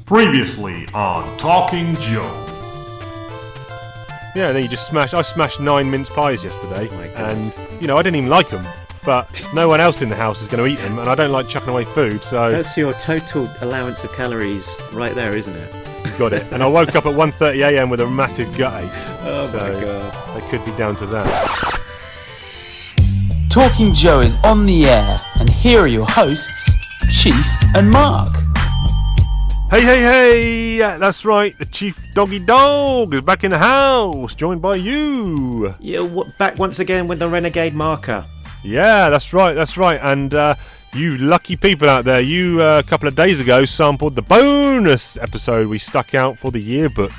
Previously on Talking Joe. Yeah, then I smashed 9 mince pies yesterday, and, I didn't even like them, but no one else in the house is going to eat them, and I don't like chucking away food, so... That's your total allowance of calories right there, isn't it? You got it. And I woke up at 1:30am with a massive gut ache. Oh my God. It could be down to that. Talking Joe is on the air, and here are your hosts, Chief and Mark. Hey, that's right, the Chief Doggy Dog is back in the house, joined by you. Yeah, back once again with the Renegade Marker. Yeah, that's right, and you lucky people out there, you a couple of days ago sampled the bonus episode we stuck out for the yearbook.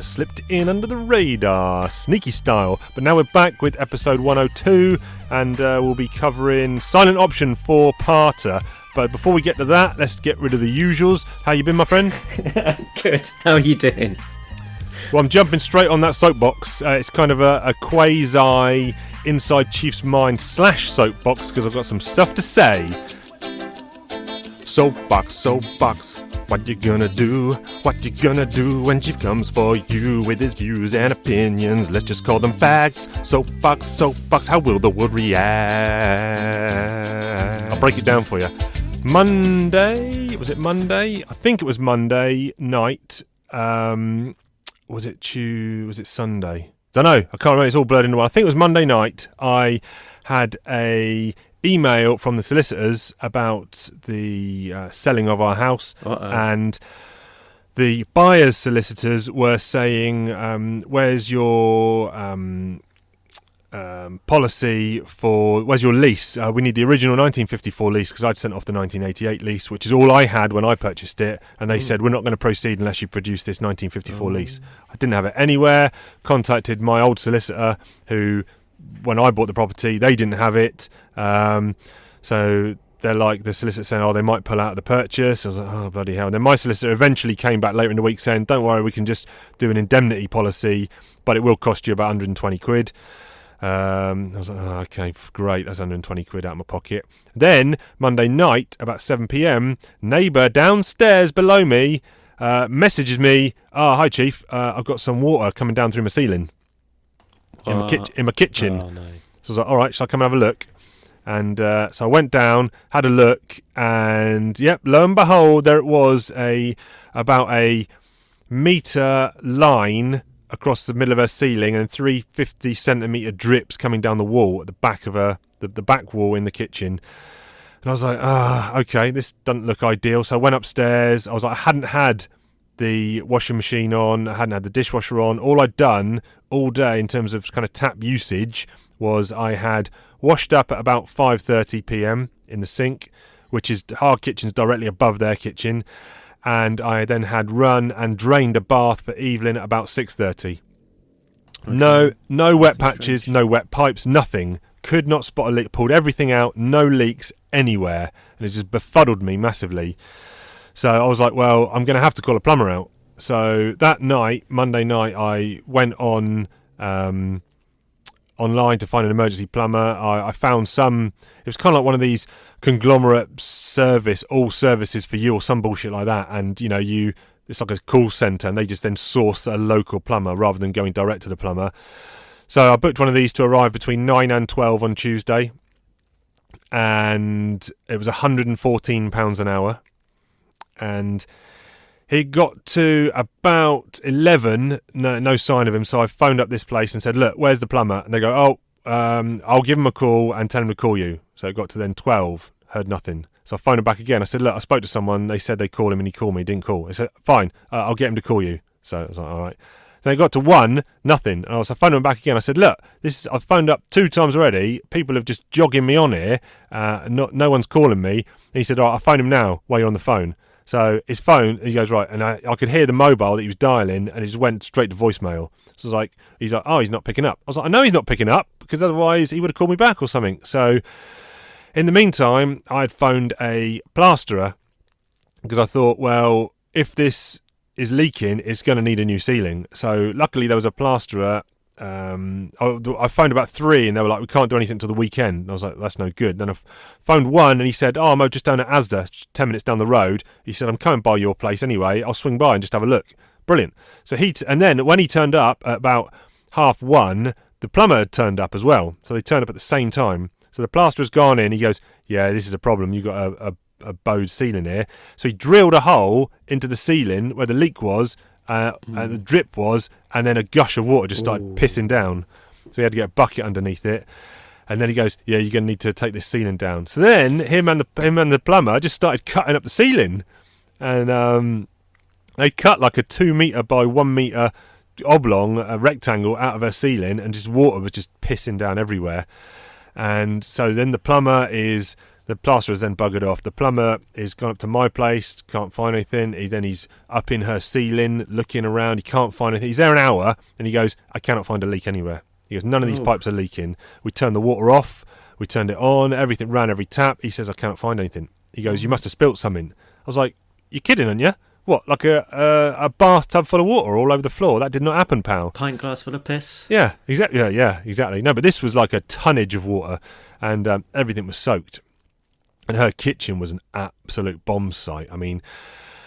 Slipped in under the radar, sneaky style. But now we're back with episode 102, and we'll be covering Silent Option 4-parter. But before we get to that, let's get rid of the usuals. How you been, my friend? Good. How are you doing? Well, I'm jumping straight on that soapbox. It's kind of a quasi inside Chief's mind / soapbox, because I've got some stuff to say. Soapbox, what you gonna do? What you gonna do when Chief comes for you with his views and opinions? Let's just call them facts. Soapbox, how will the world react? I'll break it down for you. Monday? Was it Monday? I think it was Monday night. Was it Sunday? Don't know. I can't remember. It's all blurred into one. I think it was Monday night. I had a email from the solicitors about the selling of our house. And the buyer's solicitors were saying, where's your policy for, where's your lease? We need the original 1954 lease, because I'd sent off the 1988 lease, which is all I had when I purchased it, and they said we're not going to proceed unless you produce this 1954 lease. I didn't have it anywhere. Contacted my old solicitor, who, when I bought the property, they didn't have it, so they're like, the solicitor saying, they might pull out of the purchase. I was like, oh, bloody hell. And then my solicitor eventually came back later in the week saying, don't worry, we can just do an indemnity policy, but it will cost you about 120 quid. I was like, okay, great, that's 120 quid out of my pocket. Then, Monday night, about 7pm, neighbour downstairs below me messages me, hi Chief, I've got some water coming down through my ceiling in my kitchen. Oh, no. So I was like, alright, shall I come and have a look? And so I went down, had a look, and yep, lo and behold, there it was, about a metre line across the middle of her ceiling, and 350 centimetre drips coming down the wall at the back of the back wall in the kitchen. And I was like, okay, this doesn't look ideal. So I went upstairs. I was like, I hadn't had the washing machine on, I hadn't had the dishwasher on. All I'd done all day in terms of kind of tap usage was I had washed up at about 5:30pm in the sink, which is our kitchen's directly above their kitchen. And I then had run and drained a bath for Evelyn at about 6:30. Okay. No wet patches, no wet pipes, nothing. Could not spot a leak. Pulled everything out, no leaks anywhere. And it just befuddled me massively. So I was like, well, I'm going to have to call a plumber out. So that night, Monday night, I went on online to find an emergency plumber. I found some, it was kind of like one of these conglomerate service, all services for you or some bullshit like that, and it's like a call centre, and they just then source a local plumber rather than going direct to the plumber. So I booked one of these to arrive between 9 and 12 on Tuesday, and it was £114 an hour, and he got to about 11, no sign of him. So I phoned up this place and said, look, where's the plumber? And they go, I'll give him a call and tell him to call you. So it got to then 12, heard nothing. So I phoned him back again. I said, look, I spoke to someone. They said they'd call him, and he called me, didn't call. I said, fine, I'll get him to call you. So I was like, all right. Then it got to 1, nothing. And I phoned him back again. I said, look, I've phoned up 2 times already. People have just jogging me on here. No one's calling me. And he said, I'll phone him now while you're on the phone. So his phone, he goes, right, and I could hear the mobile that he was dialing, and it just went straight to voicemail. So I was like, he's like, he's not picking up. I was like, I know he's not picking up, because otherwise he would have called me back or something. So in the meantime, I'd phoned a plasterer, because I thought, well, if this is leaking, it's going to need a new ceiling. So luckily there was a plasterer I phoned about 3 and they were like, we can't do anything until the weekend. And I was like, that's no good. Then I phoned 1 and he said, oh, I'm just down at Asda, 10 minutes down the road. He said, I'm coming by your place anyway. I'll swing by and just have a look. Brilliant. So and then when he turned up at about 1:30, the plumber had turned up as well. So they turned up at the same time. So the plasterer's gone in. He goes, yeah, this is a problem. You've got a bowed ceiling here. So he drilled a hole into the ceiling where the leak was, and the drip was, and then a gush of water just started pissing down. So he had to get a bucket underneath it. And then he goes, yeah, you're going to need to take this ceiling down. So then him and the plumber just started cutting up the ceiling. And they cut like a 2 metre by 1 metre oblong, a rectangle out of her ceiling, and just water was just pissing down everywhere. And so then the plasterer has then buggered off. The plumber is gone up to my place, can't find anything. He's up in her ceiling, looking around. He can't find anything. He's there an hour, and he goes, I cannot find a leak anywhere. He goes, none of these pipes are leaking. We turned the water off. We turned it on. Everything ran, every tap. He says, I cannot find anything. He goes, you must have spilt something. I was like, you're kidding, aren't you? What, like a bathtub full of water all over the floor? That did not happen, pal. Pint glass full of piss? Yeah, exactly. Yeah, exactly. No, but this was like a tonnage of water, and everything was soaked. And her kitchen was an absolute bomb site. I mean,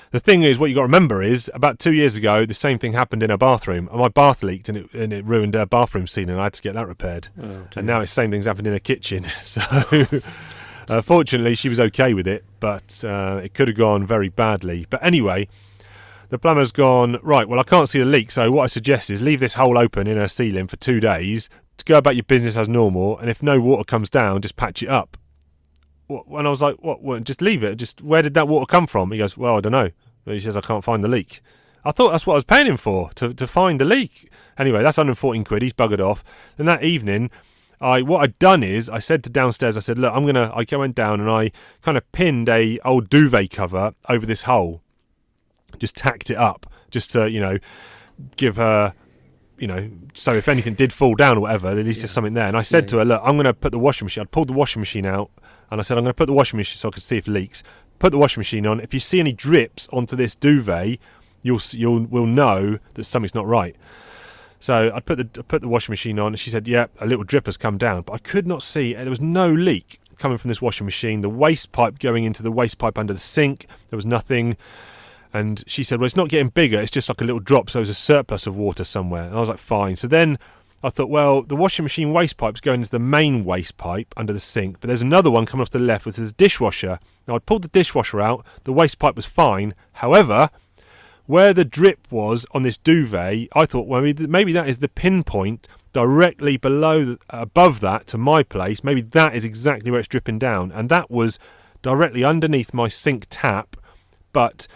the thing is, what you got to remember is, about 2 years ago, the same thing happened in her bathroom. And my bath leaked, and it ruined her bathroom ceiling. I had to get that repaired. And now it's the same thing's happened in her kitchen. So, fortunately, she was okay with it, but it could have gone very badly. But anyway, the plumber's gone, right, well, I can't see the leak, so what I suggest is leave this hole open in her ceiling for 2 days to go about your business as normal, and if no water comes down, just patch it up. And I was like, what, just leave it? Just where did that water come from? He goes, well, I don't know. But he says, I can't find the leak. I thought that's what I was paying him for, to find the leak. Anyway, that's 114 quid. He's buggered off. Then that evening, what I'd done is, I said to downstairs, I said, look, I went down and I kind of pinned a old duvet cover over this hole. Just tacked it up, just to, give her, so if anything did fall down or whatever, at least there's something there. And I said to her, look, I'm going to put the washing machine. I'd pulled the washing machine out, and I said, I'm going to put the washing machine so I could see if it leaks. Put the washing machine on. If you see any drips onto this duvet, we'll know that something's not right. So I put the washing machine on, and she said, yeah, a little drip has come down. But I could not see, there was no leak coming from this washing machine. The waste pipe going into the waste pipe under the sink, there was nothing. And she said, well, it's not getting bigger, it's just like a little drop, so there's a surplus of water somewhere. And I was like, fine. So then I thought, well, the washing machine waste pipe's going into the main waste pipe under the sink, but there's another one coming off to the left, which is a dishwasher. Now, I pulled the dishwasher out, the waste pipe was fine. However, where the drip was on this duvet, I thought, well, maybe that is the pinpoint directly above that to my place. Maybe that is exactly where it's dripping down. And that was directly underneath my sink tap, but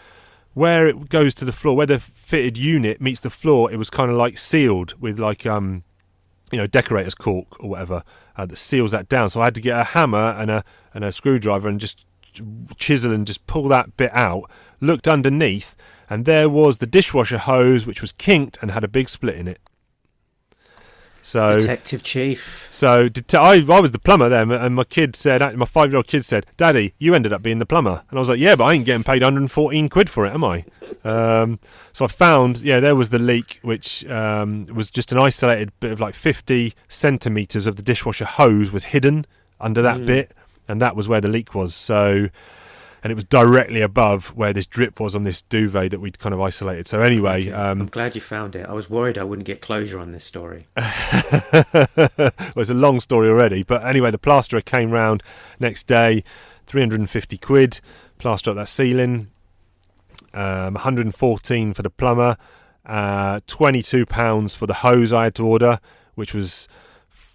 where it goes to the floor, where the fitted unit meets the floor, it was kind of like sealed with like, decorator's cork or whatever that seals that down. So I had to get a hammer and a screwdriver and just chisel and just pull that bit out. Looked underneath, and there was the dishwasher hose, which was kinked and had a big split in it. So Detective Chief. So I was the plumber there, and my 5-year-old kid said, Daddy, you ended up being the plumber. And I was like, yeah, but I ain't getting paid 114 quid for it, am I? So I found, there was the leak, which was just an isolated bit of like 50 centimetres of the dishwasher hose was hidden under that bit, and that was where the leak was. So, and it was directly above where this drip was on this duvet that we'd kind of isolated. So anyway... I'm glad you found it. I was worried I wouldn't get closure on this story. Well, it's a long story already. But anyway, the plasterer came round next day, 350 quid, plaster up that ceiling, 114 for the plumber, £22 for the hose I had to order, which was...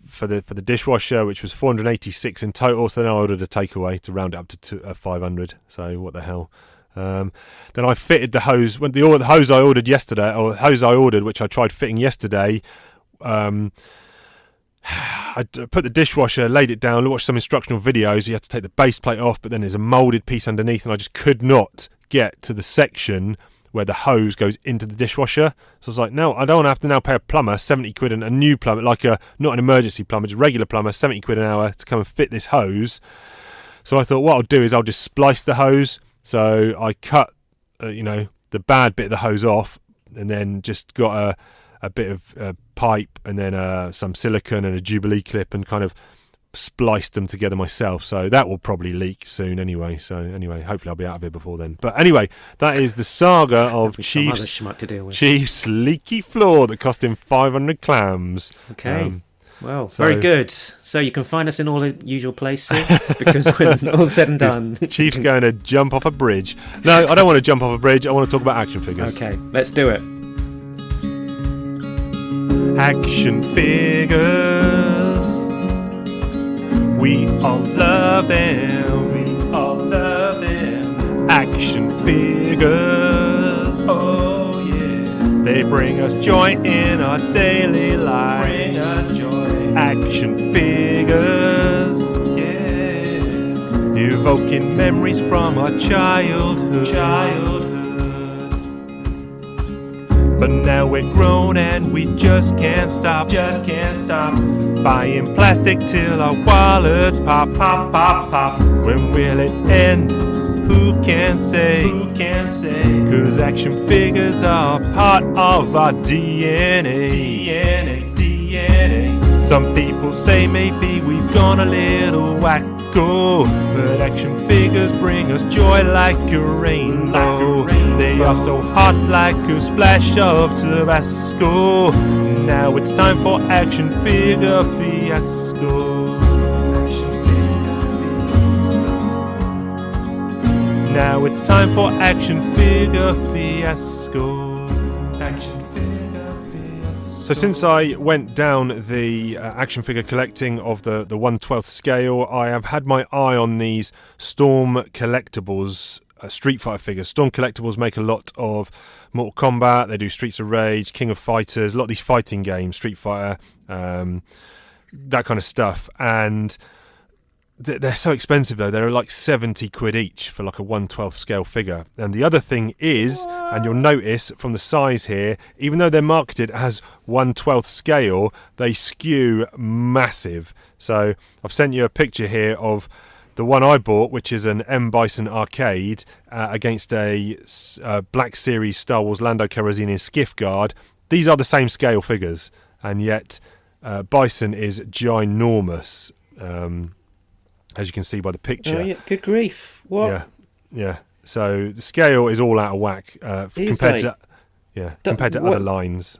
For the dishwasher, which was 486 in total. So then I ordered a takeaway to round it up to 500. So what the hell? Then I fitted the hose. When the hose I ordered yesterday, or hose I ordered, which I tried fitting yesterday, I put the dishwasher, laid it down, watched some instructional videos. You have to take the base plate off, but then there's a moulded piece underneath, and I just could not get to the section where the hose goes into the dishwasher. So I was like, no, I don't want to have to now pay a plumber 70 quid and a new plumber, like not an emergency plumber, just a regular plumber, 70 quid an hour to come and fit this hose. So I thought what I'll do is I'll just splice the hose. So I cut, the bad bit of the hose off, and then just got a bit of pipe and then some silicone and a Jubilee clip and kind of spliced them together myself. So that will probably leak soon anyway. So anyway, hopefully I'll be out of here before then. But anyway, that is the saga of Some other Chief's schmuck to deal with. leaky floor that cost him 500 clams. Okay. Well, so- very good. So you can find us in all the usual places because when all's said and done. Chief's going to jump off a bridge. No, I don't want to jump off a bridge. I want to talk about action figures. Okay, let's do it. Action figures. We all love them. We all love them. Action figures. Oh yeah. They bring us joy in our daily lives. Bring us joy. Action figures. Yeah. Evoking memories from our childhood. But now we're grown and we just can't stop. Buying plastic till our wallets pop. When will it end? Who can say? 'Cause action figures are part of our DNA. Some people say maybe we've gone a little wacko, but action figures bring us joy like a rainbow. They are so hot like a splash of Tabasco. Now it's time for action figure fiasco. Now it's time for action figure fiasco. Action figure fiasco. So since I went down the action figure collecting of the 1/12 scale, I have had my eye on these Storm Collectibles Street Fighter figures. Storm Collectibles make a lot of Mortal Kombat, they do Streets of Rage, King of Fighters, a lot of these fighting games, Street Fighter, that kind of stuff. And they're so expensive though. They're like 70 quid each for like a 1/12 scale figure. And the other thing is, and you'll notice from the size here, even though they're marketed as 1/12 scale, they skew massive. So I've sent you a picture here of the one I bought, which is an M. Bison arcade against a Black Series Star Wars Lando Calrissian in Skiff Guard. These are the same scale figures, and yet Bison is ginormous. As you can see by the picture. Oh, yeah. Good grief. What? Yeah. So the scale is all out of whack compared like, to other lines.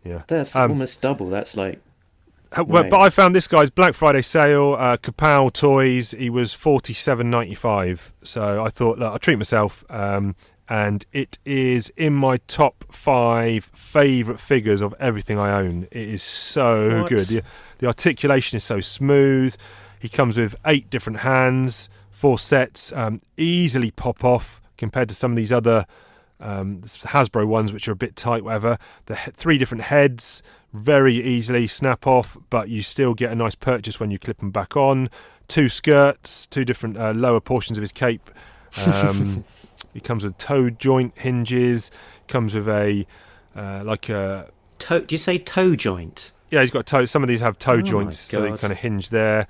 Yeah. That's almost double. That's like... But I found this guy's Black Friday sale, Kapow Toys. He was $47.95. So I thought, look, I'll treat myself. And it is in my top 5 favourite figures of everything I own. It is so good. The articulation is so smooth. He comes with 8 different hands, 4 sets, easily pop off compared to some of these other Hasbro ones, which are a bit tight, whatever. The 3 different heads, very easily snap off, but you still get a nice purchase when you clip them back on. 2 skirts, 2 different lower portions of his cape. He comes with toe joint hinges, comes with a Do you say toe joint? Yeah, he's got toe. Some of these have toe joints, so they kind of hinge there.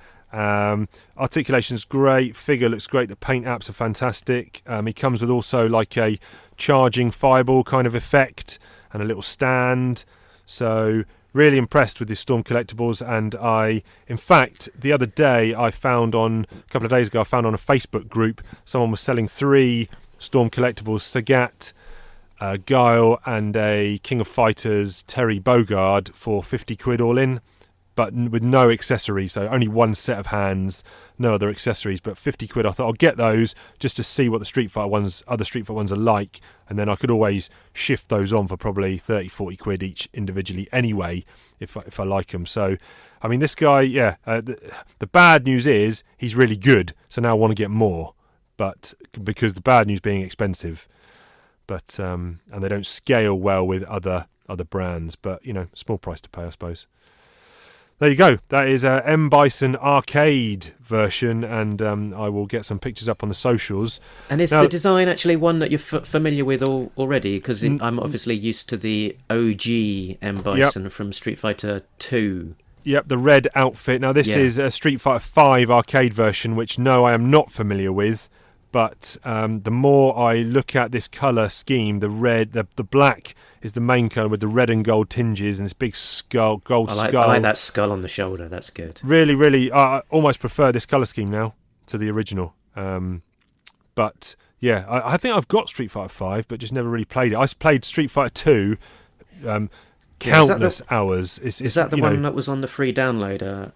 Articulation's great, figure looks great, the paint apps are fantastic. He comes with also like a charging fireball kind of effect and a little stand. So really impressed with this Storm Collectibles. And in fact, the other day a couple of days ago, I found on a Facebook group, someone was selling 3 Storm Collectibles, Sagat, Guile and a King of Fighters Terry Bogard for 50 quid all in, but with no accessories, so only 1 set of hands, no other accessories, but 50 quid. I thought I'll get those just to see what the other Street Fighter ones are like, and then I could always shift those on for probably 30-40 quid each individually anyway, if I like them. So I mean, this guy, the bad news is he's really good, so now I want to get more, but because the bad news being expensive. But and they don't scale well with other brands, but small price to pay, I suppose. There you go. That is a M. Bison arcade version, and I will get some pictures up on the socials. And is the design actually one that you're familiar with already? Because I'm obviously used to the OG M. Bison from Street Fighter 2. Yep, the red outfit. Now this is a Street Fighter 5 arcade version, which I am not familiar with. but the more I look at this colour scheme, the red, the black is the main colour with the red and gold tinges and this big skull, gold I skull. like that skull on the shoulder. That's good. Really, really, I almost prefer this colour scheme now to the original. But yeah, I think I've got Street Fighter 5, but just never really played it. I played Street Fighter 2 countless hours. Is that the one that was on the free download a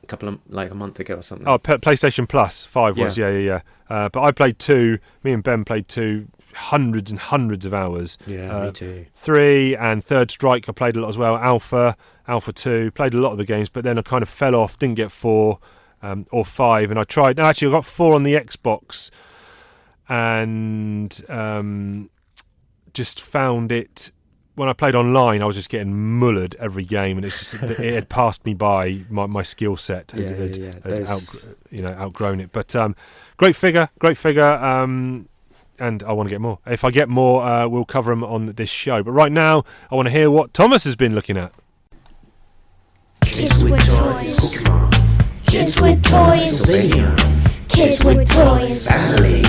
month ago or something? Oh, PlayStation Plus 5 was, yeah. But I played 2, me and Ben played 2, hundreds and hundreds of hours. Yeah, me too. 3 and Third Strike I played a lot as well. Alpha 2, played a lot of the games, but then I kind of fell off, didn't get 4 or 5, and I tried. No, actually I got 4 on the Xbox, and just found it. When I played online, I was just getting mullered every game, and it's just it had passed me by. My skill set had outgrown it. But great figure, and I want to get more. If I get more, we'll cover them on this show. But right now, I want to hear what Thomas has been looking at. Kids with toys. Kids with toys. Kids with toys. Family.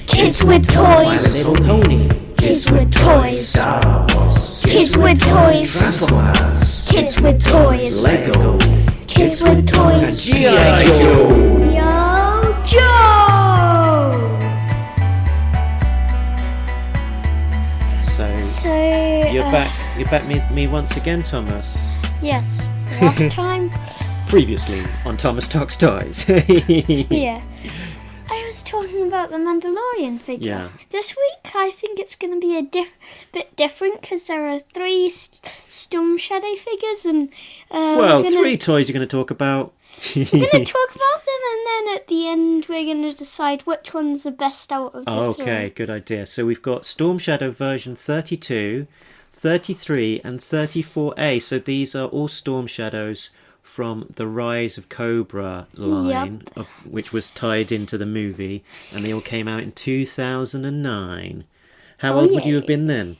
Kids with toys. Little Pony. Kids with toys. Star Wars. Kids with toys. Transformers. Kids with toys. Lego. Kids with toys. G.I. Joe. Yo, Joe! So you're back with me once again, Thomas. Yes. Last time? Previously on Thomas Talks Toys. Yeah. I was talking about the Mandalorian figure. Yeah. This week, I think it's going to be a bit different because there are 3 Storm Shadow figures, and Well, 3 toys you're going to talk about. we're going to talk about them, and then at the end, we're going to decide which one's the best out of the Okay, 3. good idea. So we've got Storm Shadow version 32, 33, and 34A. So these are all Storm Shadows from the Rise of Cobra line, which was tied into the movie, and they all came out in 2009. How old would you have been then?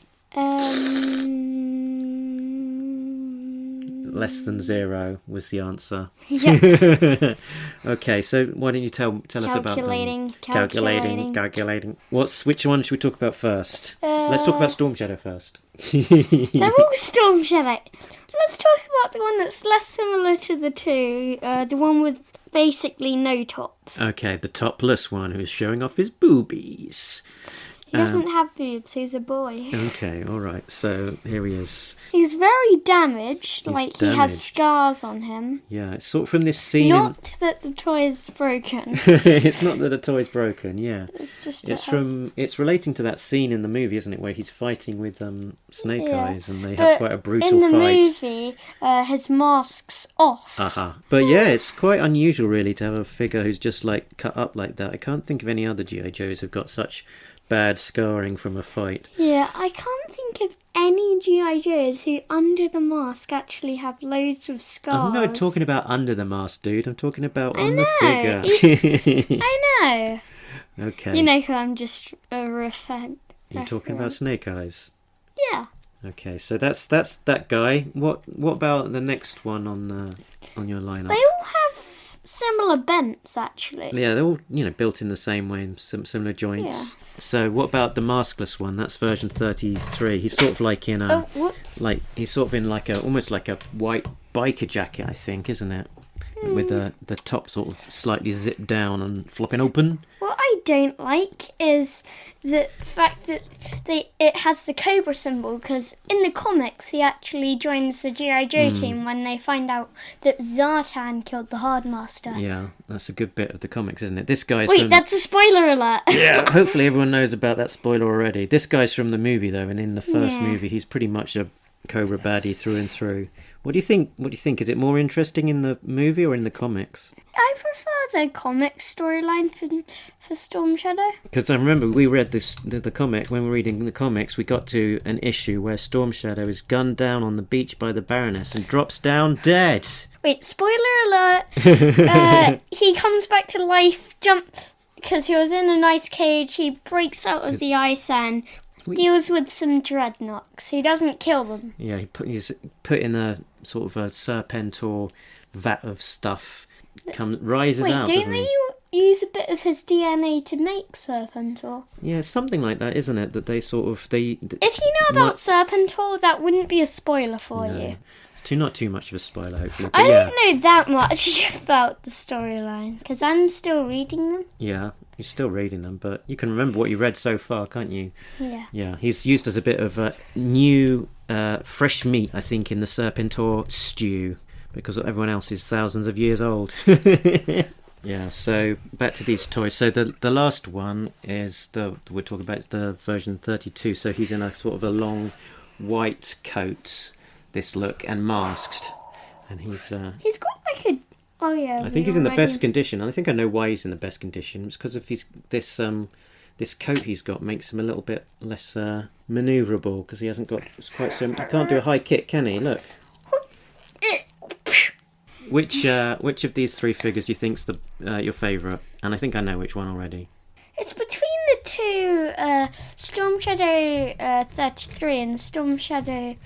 Less than 0 was the answer. Yep. Okay, so why don't you tell us about them? Calculating. Which one should we talk about first? Let's talk about Storm Shadow first. They're all Storm Shadow. Let's talk about the one that's less similar to the 2, the one with basically no top. Okay, the topless one who's showing off his boobies. He doesn't have boobs, he's a boy. Okay, alright, so here he is. He's very damaged, he has damaged. scars on him. Yeah, it's sort of from this scene. Not that the toy is broken. It's not that the toy's broken, yeah. It's just It's relating to that scene in the movie, isn't it, where he's fighting with Snake Eyes, and they But have quite a brutal in the fight. movie, his mask's off. But yeah, it's quite unusual really to have a figure who's just like cut up like that. I can't think of any other G.I. Joes who've got such bad scarring from a fight. Yeah, I can't think of any G.I. Joes who under the mask actually have loads of scars. I'm not talking about under the mask, dude. I'm talking about on know. the figure. I know. Okay. You know who I'm just referring. You're talking about Snake Eyes. Yeah. Okay, so that's that guy. What about the next one on your lineup? They all have similar bents, actually. Yeah, they're all built in the same way, and similar joints. Yeah. So what about the maskless one? That's version 33. He's sort of like in a he's sort of in like almost like a white biker jacket, I think, isn't it? With the top sort of slightly zipped down and flopping open. What I don't like is the fact that it has the Cobra symbol, because in the comics he actually joins the G.I. Joe team when they find out that Zartan killed the Hardmaster. Yeah, that's a good bit of the comics, isn't it? This guy's that's a spoiler alert. Yeah, hopefully everyone knows about that spoiler already. This guy's from the movie though, and in the first movie he's pretty much a Cobra baddie through and through. What do you think? Is it more interesting in the movie or in the comics? I prefer the comic storyline for Storm Shadow. Because I remember we read the comic. When we were reading the comics, we got to an issue where Storm Shadow is gunned down on the beach by the Baroness and drops down dead. Wait, spoiler alert! He comes back to life, because he was in an ice cage. He breaks out of the ice and deals with some dreadnoks. He doesn't kill them. Yeah, he's put in a sort of a serpentor vat of stuff. Rises out. Wait, don't they use a bit of his DNA to make Serpentor? Yeah, something like that, isn't it? That they sort of If you know about Serpentor, that wouldn't be a spoiler for you. It's not too much of a spoiler, hopefully. But I yeah, don't know that much about the storyline because I'm still reading them. yeah, you're still reading them, but you can remember what you read so far, can't you? Yeah. Yeah, he's used as a bit of a new, fresh meat, I think, in the Serpentor stew, because everyone else is thousands of years old. Yeah, so back to these toys. So the last one is we're talking about the version 32. So he's in a sort of a long white coat, this look, and masked, and he's got like a. Oh yeah. I think he's in the best condition, and I think I know why he's in the best condition. It's because of this coat he's got makes him a little bit less manoeuvrable, because he hasn't got quite so. He can't do a high kick, can he? Look. Which of these three figures do you think's your favourite? And I think I know which one already. It's between the two, Storm Shadow 33 and Storm Shadow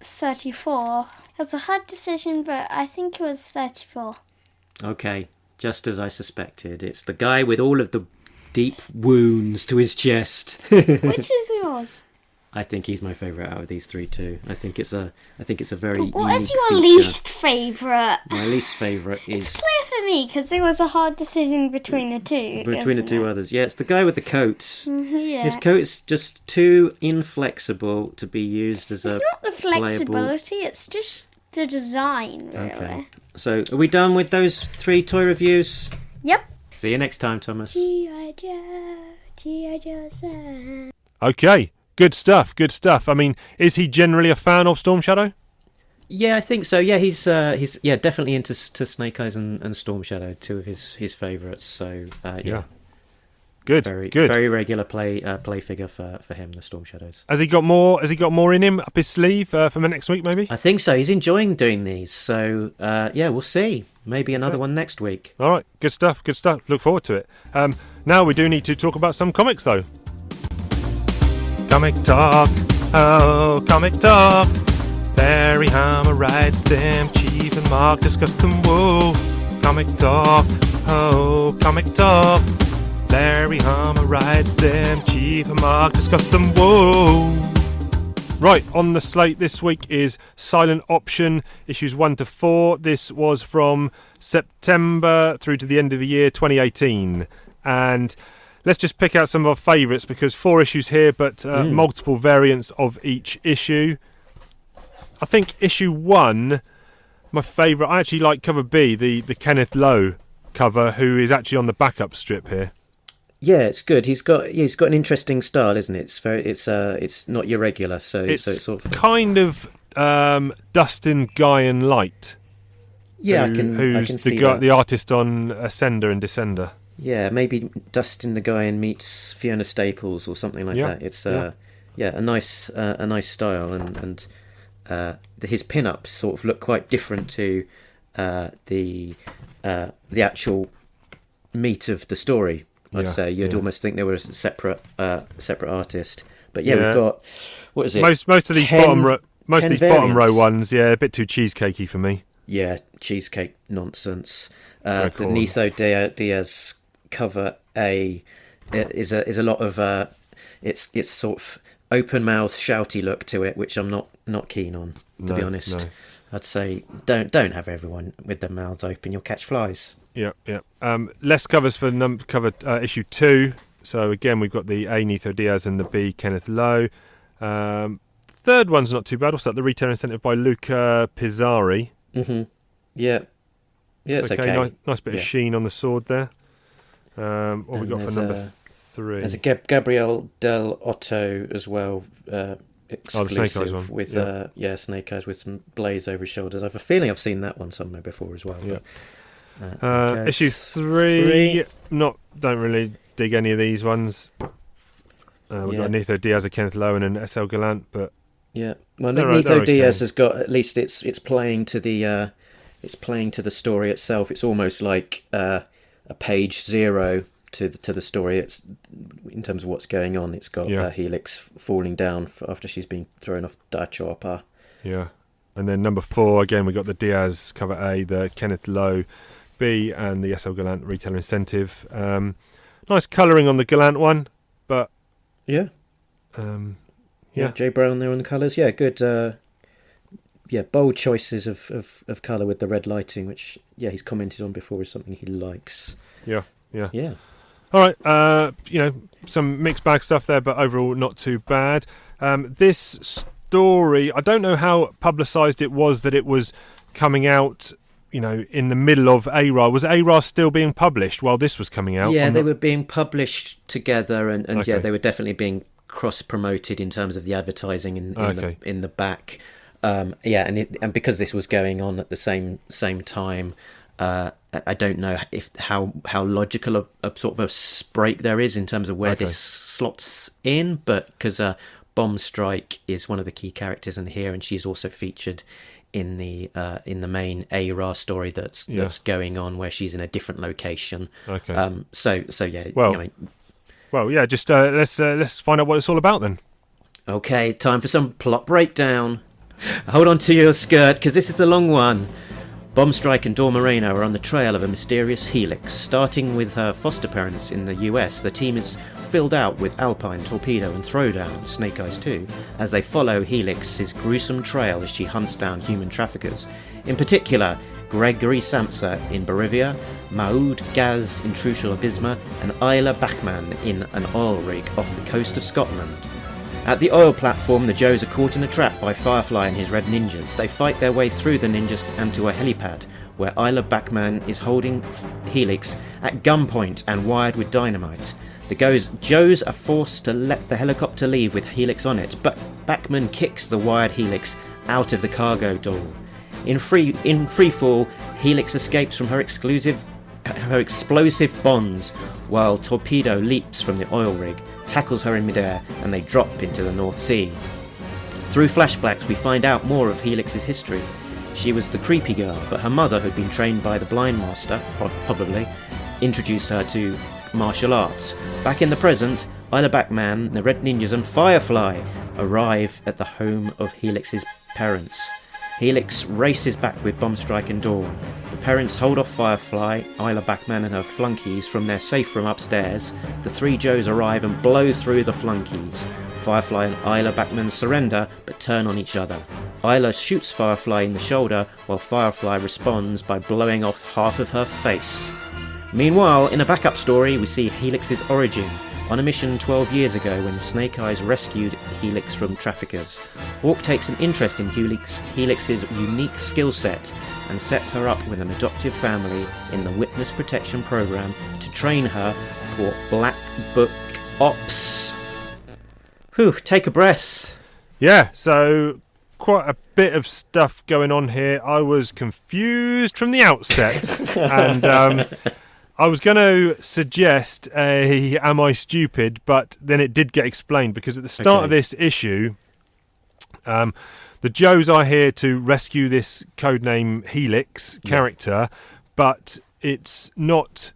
34. It was a hard decision, but I think it was 34. Okay, just as I suspected. It's the guy with all of the deep wounds to his chest. Which is yours? I think he's my favourite out of these three too. I think it's a very What unique is your feature. least favourite? My least favourite It's is clear for me because it was a hard decision between the two. between the isn't two it? others. Yeah, it's the guy with the coat. Yeah. His coat is just too inflexible to be used as It's a not the flexibility, it's just the design, really. Okay. So, are we done with those three toy reviews? Yep. See you next time, Thomas. G.I. Joe, G.I. Joe Sam. Okay, good stuff. Good stuff. I mean, is he generally a fan of Storm Shadow? Yeah, I think so. Yeah, he's definitely into Snake Eyes and Storm Shadow, two of his favourites. So Yeah. Good. very good. very regular play figure for him, the Storm Shadows. Has he got more? Has he got more in him up his sleeve for next week? Maybe. I think so. He's enjoying doing these. So yeah, we'll see. Maybe another one next week. All right. Good stuff. Good stuff. Look forward to it. Now we do need to talk about some comics though. Comic talk. Oh, comic talk. Barry Hammer writes them. Chief and Mark discuss them. Whoa. Comic talk. Oh, comic talk. Larry Hammer writes them. Chief and Mark discuss them. Whoa. Right, on the slate this week is Silent Option, issues 1 to 4. This was from September through to the end of the year 2018. And let's just pick out some of our favourites, because 4 issues here, but multiple variants of each issue. I think issue 1, my favourite, I actually like cover B, the Kenneth Lowe cover, who is actually on the backup strip here. Yeah, it's good. He's got an interesting style, isn't it? It's not your regular, so It's so it's sort of kind of Dustin Guyan light. yeah. I can Who's see the guy, that. the artist on Ascender and Descender? Yeah, maybe Dustin the Guyan meets Fiona Staples or something like Yeah, that. It's yeah. a nice style, and his pin-ups sort of look quite different to the actual meat of the story. I'd Yeah, say you'd yeah. almost think they were a separate artist. But yeah, Yeah. we've got, what is it? Most of these 10 bottom variants. bottom row ones, yeah, a bit too cheesecakey for me. Yeah, cheesecake nonsense. Greg The Horn. Netho Diaz cover A is a lot of it's sort of open mouth shouty look to it, which I'm not keen on, to be No, honest. no. I'd say don't have everyone with their mouths open. You'll catch flies. Yeah, yeah. Less covers for issue 2. So again, we've got the A Netho Diaz and the B Kenneth Lowe. Third one's not too bad. What's that? The Retail Incentive by Luca Pizzari. Mm-hmm. Yeah, it's okay. Nice bit of Yeah. sheen on the sword there. What we And got for there's number 3? There's a Gabriel Del Otto as well, exclusive Snake Eyes one. with Yeah. Snake Eyes with some blades over his shoulders. I have a feeling I've seen that one somewhere before as well. Yeah. But, okay. Issue 3. Don't really dig any of these ones. We've got Netho Diaz, a Kenneth Lowe, and an S.L. Gallant, but Yeah, well, They're Netho okay. Diaz has got, at least it's playing to the story itself. It's almost like a page 0 to the story. It's in terms of what's going on. It's got Helix falling down after she's been thrown off the chopper. yeah. And then number 4, again, we got the Diaz cover A, the Kenneth Lowe B and the SL Galant retailer incentive. Nice colouring on the Galant one, but Yeah. Yeah. Jay Brown there on the colours. Yeah, good. Bold choices of colour with the red lighting, which he's commented on before, is something he likes. yeah. Yeah. All right, some mixed bag stuff there, but overall not too bad. This story, I don't know how publicised it was that it was coming out, in the middle of ARA. Was ARA still being published while this was coming out? Yeah, they were being published together, and Okay. they were definitely being cross-promoted in terms of the advertising in the back. And because this was going on at the same time, I don't know how logical a sort of a break there is in terms of where this slots in, but because Bomb Strike is one of the key characters in here, and she's also featured in the main ARA story that's going on, where she's in a different location. Okay. Just let's find out what it's all about then. Okay, time for some plot breakdown. Hold on to your skirt, because this is a long one. Bombstrike and Dawn Moreno are on the trail of a mysterious Helix. Starting with her foster parents in the US, the team is filled out with Alpine, Torpedo and Throwdown, Snake Eyes 2, as they follow Helix's gruesome trail as she hunts down human traffickers. In particular, Gregory Samsa in Bolivia, Maoud Gaz in Trucial Abysma, and Isla Bachmann in an oil rig off the coast of Scotland. At the oil platform, the Joes are caught in a trap by Firefly and his Red Ninjas. They fight their way through the ninjas and to a helipad, where Isla Bachmann is holding Helix at gunpoint and wired with dynamite. The Joes are forced to let the helicopter leave with Helix on it, but Bachmann kicks the wired Helix out of the cargo door. In free fall, Helix escapes from her explosive bonds, while Torpedo leaps from the oil rig, tackles her in midair, and they drop into the North Sea. Through flashbacks, we find out more of Helix's history. She was the creepy girl, but her mother, who'd been trained by the Blind Master, probably, introduced her to martial arts. Back in the present, Isla Bachmann, the Red Ninjas, and Firefly arrive at the home of Helix's parents. Helix races back with Bombstrike and Dawn. The parents hold off Firefly, Isla Bachmann and her flunkies from their safe room upstairs. The three Joes arrive and blow through the flunkies. Firefly and Isla Bachmann surrender, but turn on each other. Isla shoots Firefly in the shoulder, while Firefly responds by blowing off half of her face. Meanwhile, in a backup story, we see Helix's origin. On a mission 12 years ago when Snake Eyes rescued Helix from traffickers, Hawk takes an interest in Helix's unique skill set and sets her up with an adoptive family in the Witness Protection Program to train her for Black Book Ops. Whew, take a breath. Yeah, so quite a bit of stuff going on here. I was confused from the outset, and I was going to suggest a Am I Stupid, but then it did get explained, because at the start of this issue, the Joes are here to rescue this codename Helix character, but it's not...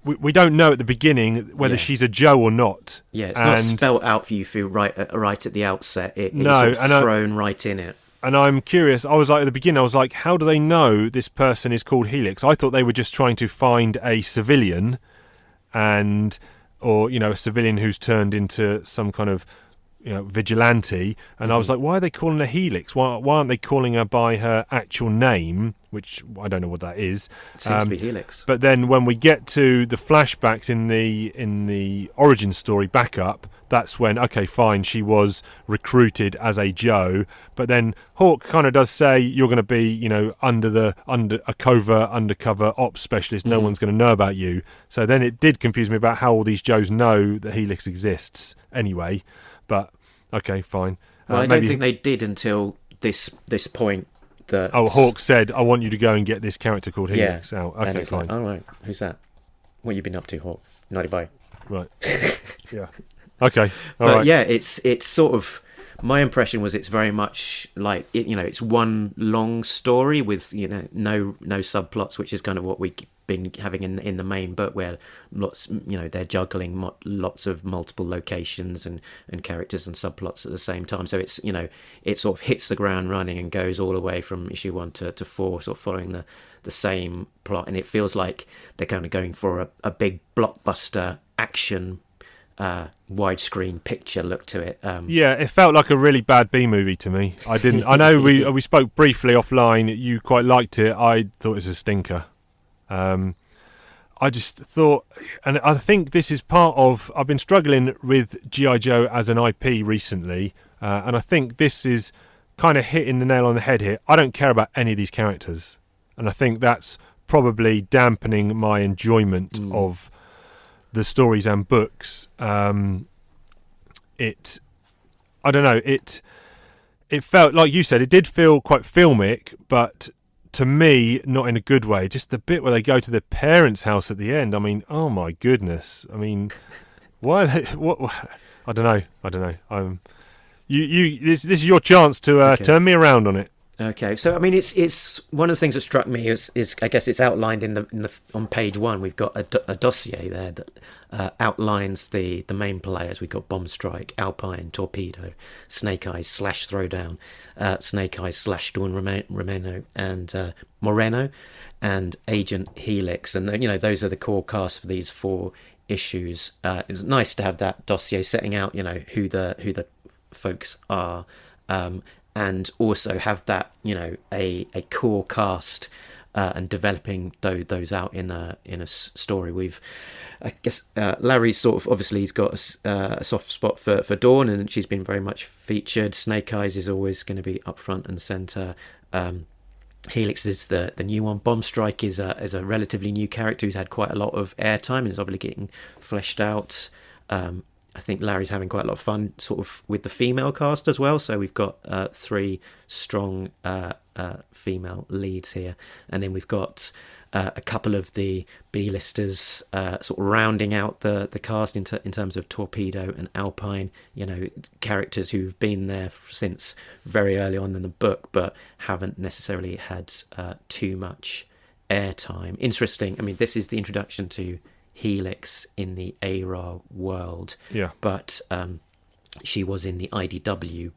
We don't know at the beginning whether she's a Joe or not. Yeah, it's not spelt out for you right at the outset. It's thrown right in it. And I'm curious, I was like, at the beginning, I was like, how do they know this person is called Helix? I thought they were just trying to find a civilian or a civilian who's turned into some kind of, vigilante. And I was like, why are they calling her Helix? Why aren't they calling her by her actual name? Which I don't know what that is. It seems to be Helix. But then when we get to the flashbacks in the origin story backup, that's when, okay, fine, she was recruited as a Joe. But then Hawk kind of does say you're going to be, under a covert undercover ops specialist. No one's going to know about you. So then it did confuse me about how all these Joes know that Helix exists anyway. But okay, fine. Well, I don't think they did until this point. Hawk said, I want you to go and get this character called Helix out. Okay, fine. Like, all right, who's that? What you been up to, Hawk? Naughty boy. Right. Yeah. Okay. But yeah, it's sort of my impression was it's very much like it's one long story with no subplots, which is kind of what we've been having in the main book, where lots they're juggling lots of multiple locations and characters and subplots at the same time. So it's it sort of hits the ground running and goes all the way from issue 1 to 4, sort of following the same plot, and it feels like they're kind of going for a big blockbuster action widescreen picture look to it. Yeah, it felt like a really bad B movie to me. I know we spoke briefly offline. You quite liked it. I thought it was a stinker. I just thought, and I think this is part of, I've been struggling with G.I. Joe as an IP recently, and I think this is kind of hitting the nail on the head here. I don't care about any of these characters, and I think that's probably dampening my enjoyment of the stories and books. I don't know, it felt, like you said, it did feel quite filmic, but to me, not in a good way. Just the bit where they go to their parents' house at the end. I mean, oh my goodness. I mean, why? What? I don't know. This is your chance to turn me around on it. Okay, so I mean, it's one of the things that struck me is I guess it's outlined in the on page 1. We've got a dossier there that outlines the main players. We've got Bomb Strike, Alpine, Torpedo, Snake Eyes / Throwdown, Snake Eyes / Dawn Moreno, and Agent Helix, and those are the core cast for these 4 issues. It was nice to have that dossier setting out who the folks are. And also have that, a core cast, and developing those out in a story. I guess Larry's sort of, obviously he's got a soft spot for Dawn, and she's been very much featured. Snake Eyes is always going to be up front and centre. Helix is the new one. Bomb Strike is a relatively new character who's had quite a lot of airtime and is obviously getting fleshed out. I think Larry's having quite a lot of fun sort of with the female cast as well. So we've got 3 strong female leads here. And then we've got a couple of the B-listers sort of rounding out the cast in terms of Torpedo and Alpine, characters who've been there since very early on in the book, but haven't necessarily had too much airtime. Interesting. I mean, this is the introduction to Helix in the ARA world, but she was in the IDW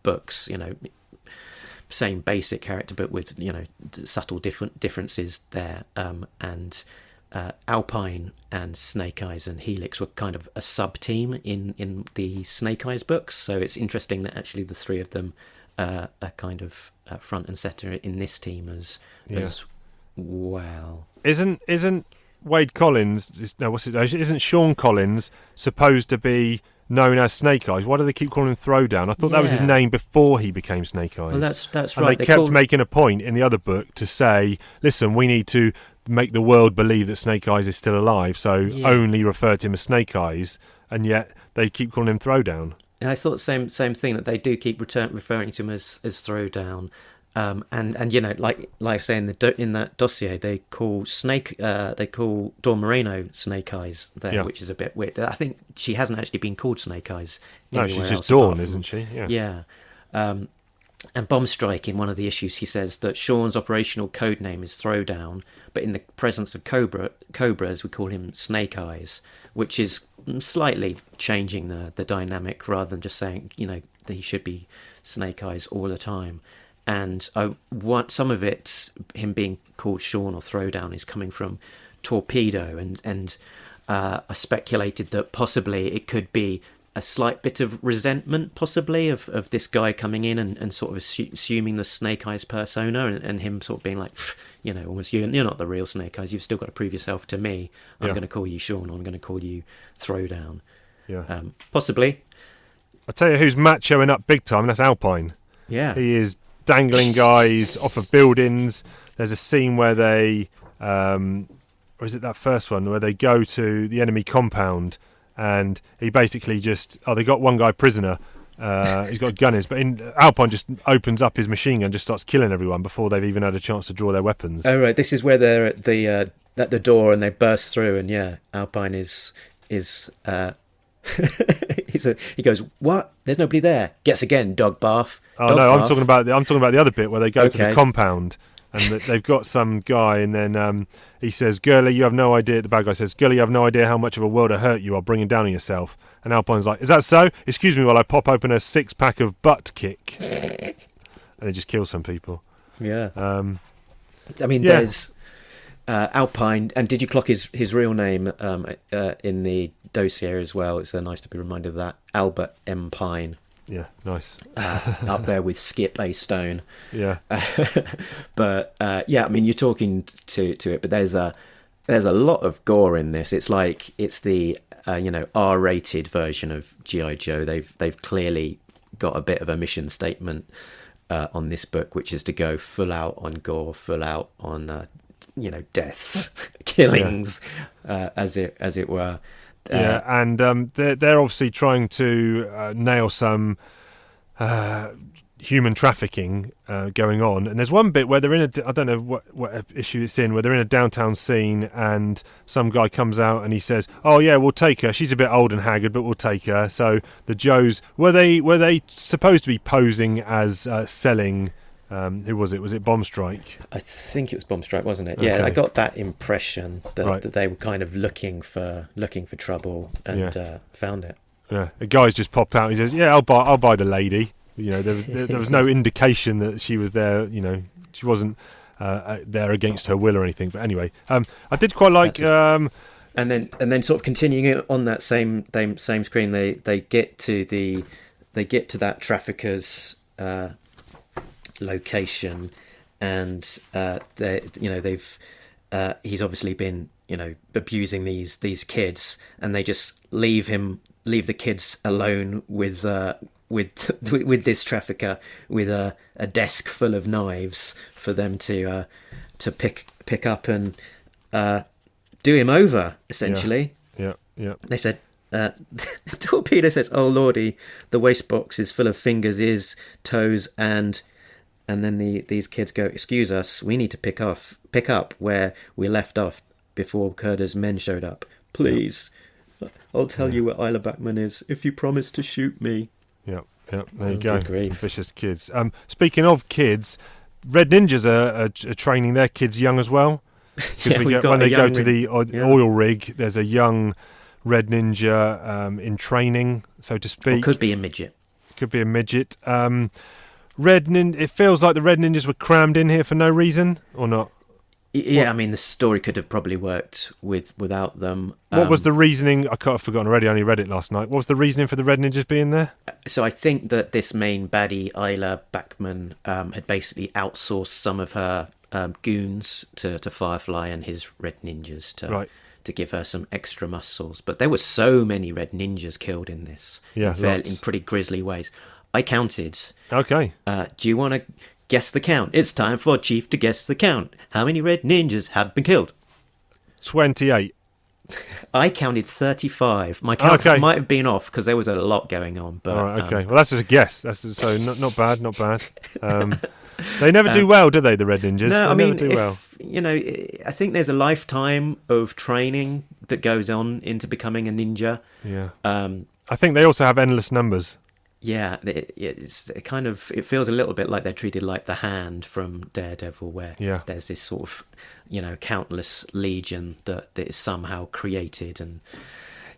books, same basic character, but with subtle differences there. And Alpine and Snake Eyes and Helix were kind of a sub team in the Snake Eyes books, so it's interesting that actually the 3 of them are kind of front and center in this team as well. Isn't Wade Collins, isn't Sean Collins supposed to be known as Snake Eyes? Why do they keep calling him Throwdown? I thought that was his name before he became Snake Eyes. Well, that's and right. They kept making a point in the other book to say, listen, we need to make the world believe that Snake Eyes is still alive, so only refer to him as Snake Eyes, and yet they keep calling him Throwdown. And I thought the same thing, that they do keep referring to him as Throwdown. And like I say in that dossier, they call Dawn Moreno Snake Eyes there, which is a bit weird. I think she hasn't actually been called Snake Eyes. No, she's just Dawn, isn't she? Yeah. And Bomb Strike, in one of the issues, he says that Sean's operational code name is Throwdown, but in the presence of Cobras, we call him Snake Eyes, which is slightly changing the dynamic rather than just saying that he should be Snake Eyes all the time. And I want some of it, him being called Sean or Throwdown, is coming from Torpedo, and I speculated that possibly it could be a slight bit of resentment, possibly, of this guy coming in and sort of assuming the Snake Eyes persona, and him sort of being like, almost, you're not the real Snake Eyes, you've still got to prove yourself to me. I'm going to call you Sean, I'm going to call you Throwdown. Yeah. Possibly. I'll tell you who's machoing up big time, and that's Alpine. Yeah. He is dangling guys off of buildings. There's a scene where they, or is it that first one, where they go to the enemy compound, and he basically they got one guy prisoner. He's got gunners, but Alpine just opens up his machine gun, just starts killing everyone before they've even had a chance to draw their weapons. Oh right, this is where they're at the door and they burst through, and Alpine is he goes, "What? There's nobody there." Guess again, dog bath. Oh Dog no, I'm bath. talking about the other bit where they go to the Okay. compound and they've got some guy, and then he says, "Girlie, you have no idea." The bad guy says, "Girlie, you have no idea how much of a world of hurt you are bringing down on yourself." And Alpine's like, "Is that so? Excuse me while I pop open a 6-pack of butt kick." And they just kill some people. Yeah. I mean, yeah. there's Alpine, and did you clock his real name in the dossier as well? It's nice to be reminded of that. Albert M. Pine, Yeah, nice. up there with Skip A. Stone. Yeah, But yeah, I mean, you're talking to it, but there's a lot of gore in this. It's like it's the R-rated version of G.I. Joe. They've clearly got a bit of a mission statement on this book, which is to go full out on gore, full out on deaths, killings, as it were. yeah, and they're obviously trying to nail some human trafficking going on. And there's one bit where they're in I don't know what issue it's in, where they're in a downtown scene, and some guy comes out and he says, "Oh yeah, we'll take her. She's a bit old and haggard, but we'll take her." So the Joes were they supposed to be posing as selling? Who was it? Was it Bomb Strike? I think it was Bomb Strike, wasn't it? Okay. Yeah, I got that impression that, Right. that they were kind of looking for trouble and found it. Yeah, a guy's just popped out. He says, "Yeah, I'll buy the lady." There was no indication that she was there. She wasn't there against her will or anything. But anyway, I did quite like. That's And then sort of continuing it on that same screen, they get to that trafficker's location, and they've he's obviously been abusing these kids, and they just leave the kids alone with this trafficker with a desk full of knives for them to pick up and do him over, essentially. Yeah. They said, Torpedo says, "Oh lordy, the waste box is full of fingers, ears, toes, and then these kids go, 'Excuse us, we need to pick up where we left off before Kurda's men showed up. Please, I'll tell you where Isla Backman is if you promise to shoot me.'" Yeah. There you Oh, go. good grief. Vicious kids. Speaking of kids, Red Ninjas are training their kids young as well. Yeah, we've got when a they go young to the yeah. oil rig, there's a young Red Ninja in training, so to Or speak. could be a midget. Could be a midget. It feels like the Red Ninjas were crammed in here for no reason, or not? Yeah, I mean, the story could have probably worked without them. What was the reasoning? I have forgotten already. I only read it last night. What was the reasoning for the Red Ninjas being there? So I think that this main baddie, Isla Backman, had basically outsourced some of her goons to Firefly and his Red Ninjas to give her some extra muscles. But there were so many Red Ninjas killed in this, Yeah, in lots. pretty grisly ways. I counted. Okay. Do you want to guess the count? It's time for Chief to guess the count. How many Red Ninjas have been killed? 28. I counted 35. My count Okay. might have been off because there was a lot going on. But All right, okay. Well, that's just a guess. So not bad. They never do well, do they, the Red Ninjas? No, they I mean, never do well. I think there's a lifetime of training that goes on into becoming a ninja. Yeah. Um, I think they also have endless numbers. yeah, it feels a little bit like they're treated like the Hand from Daredevil, where Yeah. there's this sort of, countless legion that is somehow created. And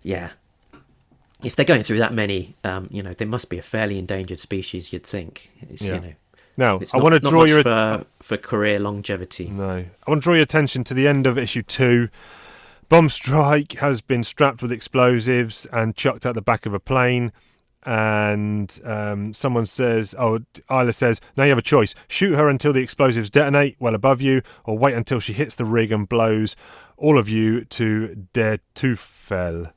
yeah, if they're going through that many, they must be a fairly endangered species, you'd think. It's, Yeah. Now, it's I not- want to not draw much your for career longevity. No. I want to draw your attention to the end of issue 2. Bomb Strike has been strapped with explosives and chucked out the back of a plane. And someone says, Isla says, "Now you have a choice. Shoot her until the explosives detonate well above you, or wait until she hits the rig and blows all of you to Der Teufel."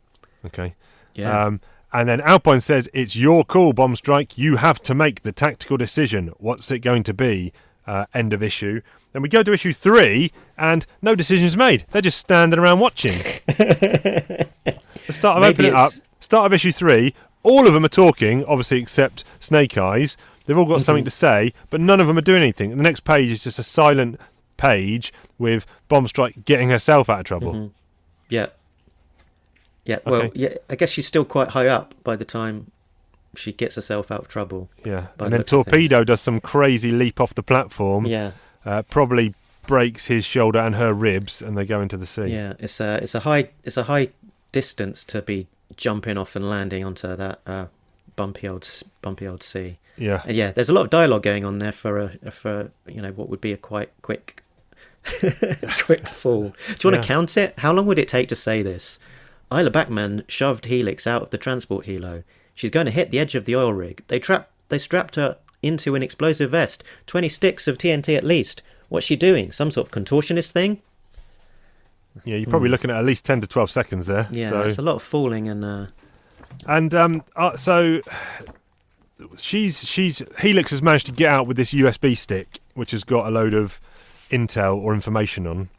Okay. Yeah. And then Alpine says, "It's your call, Bomb Strike. You have to make the tactical decision. What's it going to be?" End of issue. Then we go to issue 3, and no decisions made. They're just standing around watching. The start of Maybe opening it up. it's- Start of issue 3. All of them are talking, obviously, except Snake Eyes. They've all got something to say, but none of them are doing anything. And the next page is just a silent page with Bomb Strike getting herself out of trouble. Yeah. Yeah, well, Okay. yeah, I guess she's still quite high up by the time she gets herself out of trouble. Yeah, by and the then looks of things. Torpedo does some crazy leap off the platform. Yeah, Probably breaks his shoulder and her ribs, and they go into the sea. yeah, it's a high distance to be jumping off and landing onto that bumpy old sea. Yeah. And yeah, there's a lot of dialogue going on there for what would be a quite quick quick fall. Do you want Yeah. to count it? How long would it take to say this? Isla Backman shoved Helix out of the transport helo. She's going to hit the edge of the oil rig. They strapped her into an explosive vest. 20 sticks of TNT at least. What's she doing? Some sort of contortionist thing? Yeah, you're probably looking at least 10 to 12 seconds there. Yeah, So. it's a lot of falling and So she's Helix has managed to get out with this USB stick, which has got a load of intel or information on.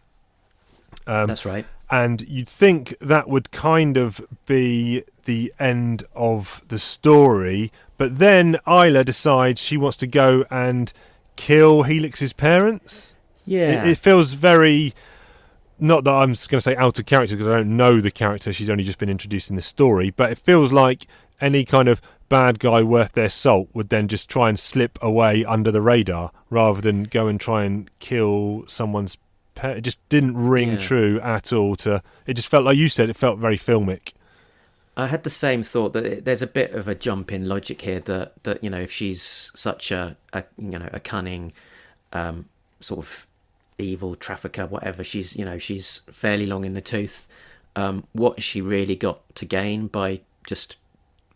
that's right. And you'd think that would kind of be the end of the story, but then Isla decides she wants to go and kill Helix's parents. Yeah. It feels very... Not that I'm going to say out of character because I don't know the character. She's only just been introduced in this story. But it feels like any kind of bad guy worth their salt would then just try and slip away under the radar rather than go and try and kill someone's pet. It just didn't ring Yeah. true at all. It just felt like you said. It felt very filmic. I had the same thought that there's a bit of a jump in logic here that if she's such a cunning sort of evil trafficker, whatever, she's fairly long in the tooth. What has she really got to gain by just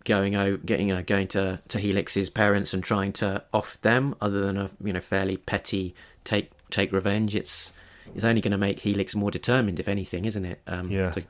going to Helix's parents and trying to off them, other than a fairly petty take revenge? It's only going to make Helix more determined, if anything, isn't it? Yeah. to-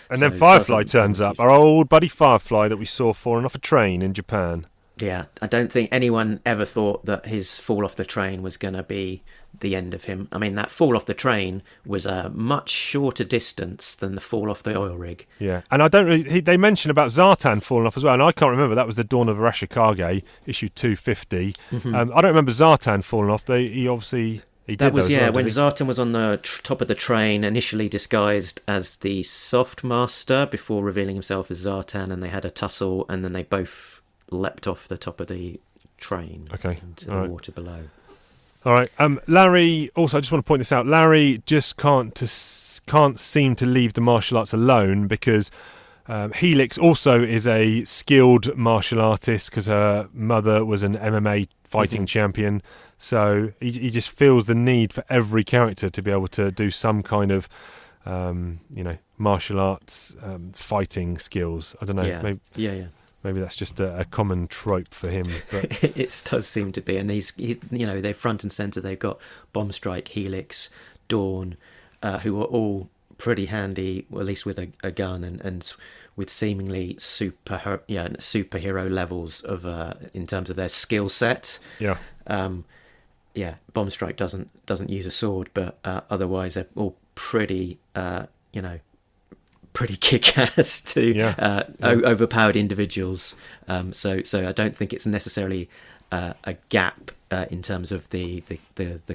And so then Firefly it doesn't- turns up. Our old buddy Firefly that we saw falling off a train in Japan. Yeah, I don't think anyone ever thought that his fall off the train was going to be the end of him. I mean, that fall off the train was a much shorter distance than the fall off the oil rig. Yeah, and I don't really... They mention about Zartan falling off as well, and I can't remember. That was the Dawn of Arashikage, issue 250. Mm-hmm. I don't remember Zartan falling off. He obviously... He did That was, those, yeah, well, when did he? Zartan was on the top of the train, initially disguised as the Soft Master before revealing himself as Zartan, and they had a tussle, and then they both leapt off the top of the train Okay, into the all right. water below. All right. Larry, also, I just want to point this out. Larry just can't seem to leave the martial arts alone because Helix also is a skilled martial artist because her mother was an MMA fighting champion. So he just feels the need for every character to be able to do some kind of, martial arts fighting skills. I don't know. Yeah, yeah. Maybe that's just a common trope for him. But It does seem to be, and he's they're front and center. They've got Bomb Strike, Helix, Dawn, who are all pretty handy, or at least with a gun, and with seemingly superhero levels of in terms of their skill set. yeah. Bomb Strike doesn't use a sword, but otherwise they're all pretty pretty kick-ass to overpowered individuals. So I don't think it's necessarily a gap in terms of the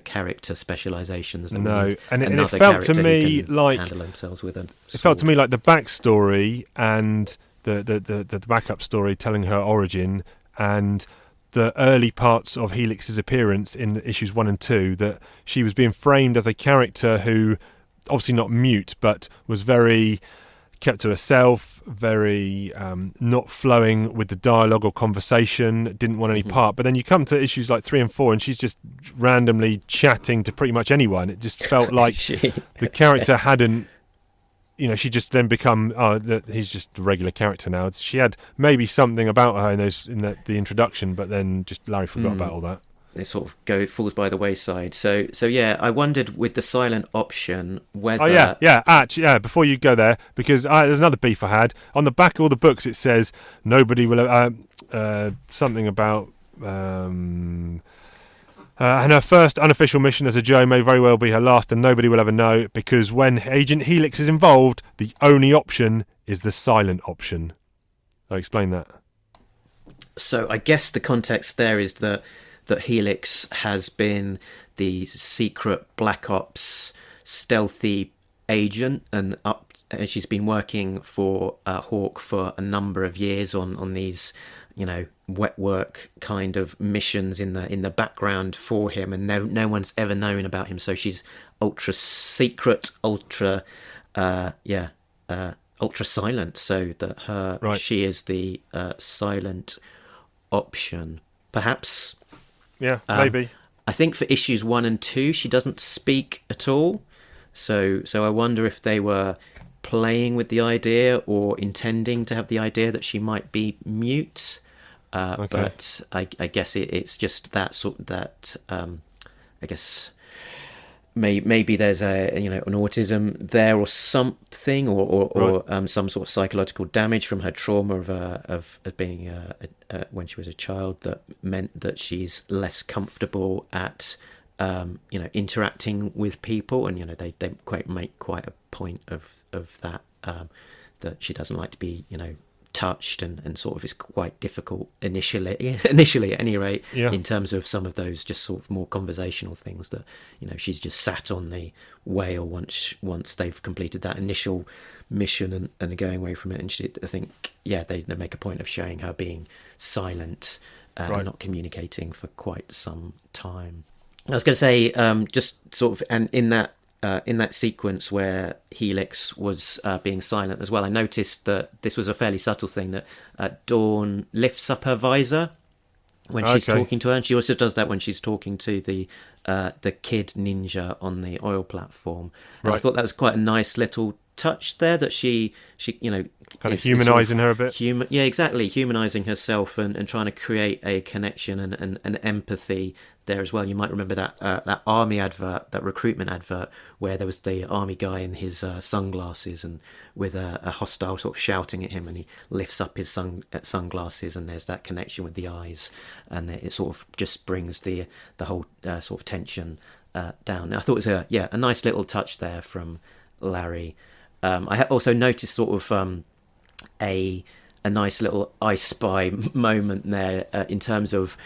character specializations. No, and it another felt to character who me can like handle themselves with a it felt to sword. me like the backstory and the backup story telling her origin and the early parts of Helix's appearance in issues 1 and 2, that she was being framed as a character who, obviously not mute, but was very kept to herself, very not flowing with the dialogue or conversation, didn't want any part. But then you come to issues like 3 and 4 and she's just randomly chatting to pretty much anyone. It just felt like the character hadn't, she just then become, he's just a regular character now. She had maybe something about her in the introduction, but then just Larry forgot about all that. It sort of falls by the wayside. So yeah, I wondered with the silent option whether... Oh yeah. Actually, before you go there, because there's another beef I had. On the back of all the books, it says nobody will something about. And her first unofficial mission as a Joe may very well be her last, and nobody will ever know, because when Agent Helix is involved, the only option is the silent option. I'll explain that. So I guess the context there is that Helix has been the secret Black Ops stealthy agent, and she's been working for Hawk for a number of years on these, wet work kind of missions in the background for him, and no one's ever known about him. So she's ultra secret, ultra silent, so that she is the silent option, perhaps. Yeah, maybe. I think for issues 1 and 2, she doesn't speak at all. So I wonder if they were playing with the idea or intending to have the idea that she might be mute. But I guess it's just that I guess maybe there's an autism there or something, or some sort of psychological damage from her trauma of being when she was a child, that meant that she's less comfortable at interacting with people, and they make quite a point of that, that she doesn't like to be touched, and sort of is quite difficult initially at any rate, in terms of some of those just sort of more conversational things that she's just sat on the whale once they've completed that initial mission and are going away from it, and I think they make a point of showing her being silent and not communicating for quite some time. I was going to say, just sort of, and in that sequence where Helix was being silent as well, I noticed that this was a fairly subtle thing, that Dawn lifts up her visor when she's talking to her, and she also does that when she's talking to the kid ninja on the oil platform. And I thought that was quite a nice little touch there, that she kind of humanizing her a bit. Exactly, humanizing herself and trying to create a connection and empathy there as well. You might remember that army advert, that recruitment advert, where there was the army guy in his sunglasses and with a hostile sort of shouting at him, and he lifts up his sunglasses, and there's that connection with the eyes, and it sort of just brings the whole sort of tension down. I thought it was a nice little touch there from Larry. I also noticed sort of a nice little I Spy moment there, in terms of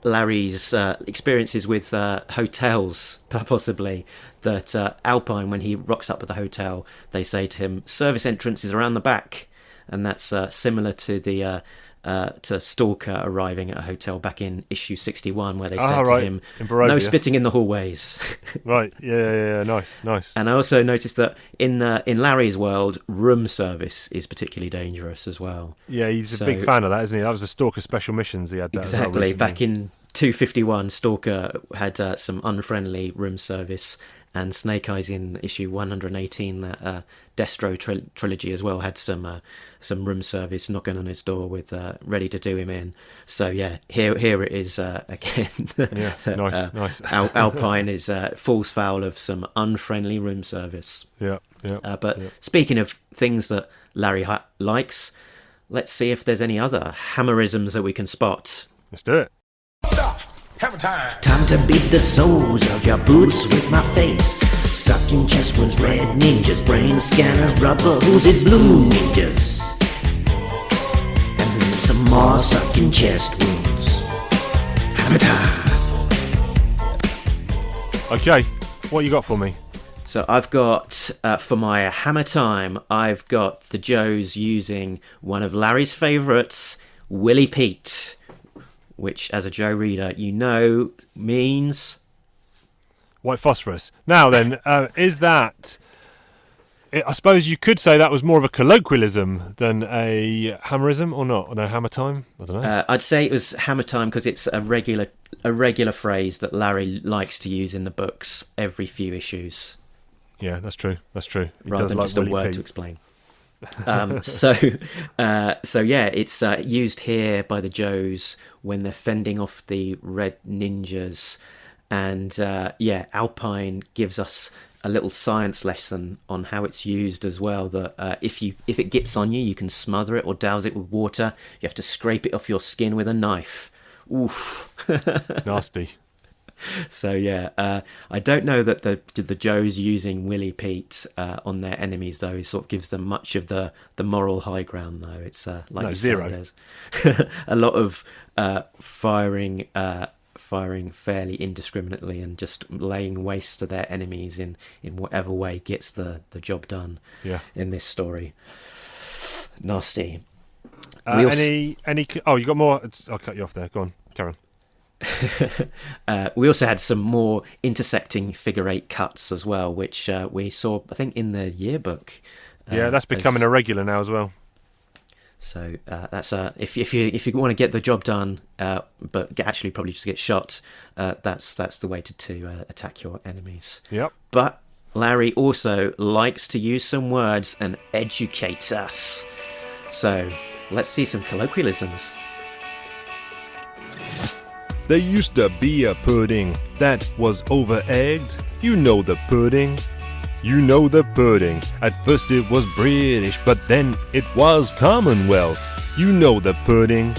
Larry's experiences with hotels, possibly. That Alpine, when he rocks up at the hotel, they say to him, "Service entrance is around the back," and that's similar to the to Stalker arriving at a hotel back in issue 61, where they said to him, "No spitting in the hallways." Right, yeah, nice. And I also noticed that in Larry's world, room service is particularly dangerous as well. Yeah, he's a big fan of that, isn't he? That was the Stalker special missions he had. That exactly. Back in 251, Stalker had some unfriendly room service, and Snake Eyes in issue 118, that Destro trilogy as well, had some room service knocking on his door with ready to do him in. So here it is again. Nice. Alpine falls foul of some unfriendly room service. But speaking of things that Larry likes, let's see if there's any other hammerisms that we can spot. Let's do it. Stop. Hammer time. Time to beat the soles of your boots with my face. Sucking chest wounds, red ninjas, brain scanners, rubber oozes, blue ninjas. And then some more sucking chest wounds. Hammer time. Okay, what you got for me? So I've got, for my hammer time, I've got the Joes using one of Larry's favourites, Willie Pete, which, as a Joe reader, means white phosphorus. Now then, is that... I suppose you could say that was more of a colloquialism than a hammerism, or not? Or no, hammer time? I don't know. I'd say it was hammer time because it's a regular phrase that Larry likes to use in the books every few issues. Yeah, that's true. He rather than like just Willie a word Pete to explain. It's used here by the Joes when they're fending off the red ninjas, and Alpine gives us a little science lesson on how it's used as well. That if it gets on you, you can smother it or douse it with water. You have to scrape it off your skin with a knife. Oof, nasty. So I don't know that the Joes using Willie Pete on their enemies, though, sort of gives them much of the moral high ground, though. It's like zero. There's a lot of firing firing fairly indiscriminately and just laying waste to their enemies in whatever way gets the job done. Yeah. In this story. Nasty. Any? Oh, you got more? I'll cut you off there. Go on, Karen. We also had some more intersecting figure eight cuts as well, which we saw, I think, in the yearbook. Yeah, that's becoming a regular now as well. So that's if you want to get the job done, but actually probably just get shot, that's the way to attack your enemies. Yep. But Larry also likes to use some words and educate us. So let's see some colloquialisms. There used to be a pudding that was over-egged. You know the pudding. You know the pudding. At first it was British, but then it was Commonwealth. You know the pudding.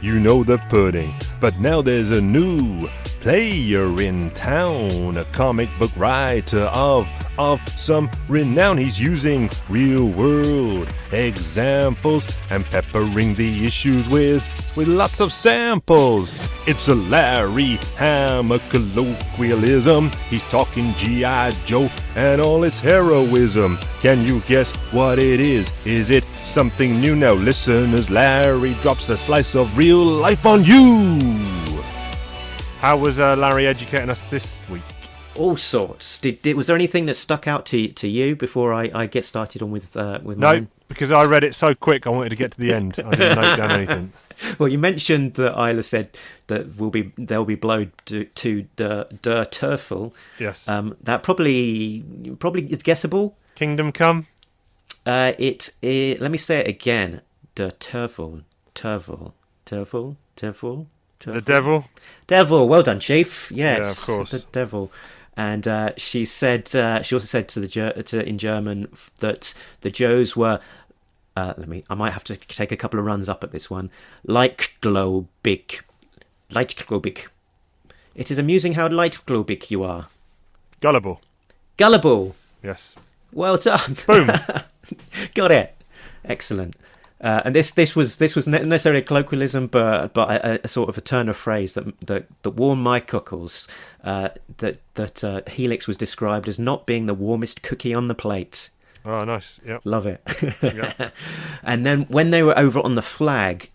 You know the pudding. But now there's a new player in town, a comic book writer of some renown. He's using real world examples and peppering the issues with lots of samples. It's a Larry Hammer colloquialism. He's talking G.I. Joe and all its heroism. Can you guess what it is? Is it something new? Now listen as Larry drops a slice of real life on you. How was Larry educating us this week? All sorts. Was there anything that stuck out to you before I get started on with No, mine? because I read it so quick I wanted to get to the end. I didn't note down anything. Well, you mentioned that Isla said that they'll be blowed to der Teufel. Yes. That probably is guessable. Kingdom Come? Let me say it again. Der Teufel. The devil? Devil. Well done, Chief. Yes. Yeah, of course. The devil. And she also said in German that the Joes were. I might have to take a couple of runs up at this one. Leichtgläubig. It is amusing how leichtgläubig you are. Gullible. Gullible. Yes. Well done. Boom. Got it. Excellent. And this was not necessarily a colloquialism, but a sort of a turn of phrase that warmed my cockles. That Helix was described as not being the warmest cookie on the plate. Oh, nice. Yep. Love it. Yep. And then when they were over on the flag,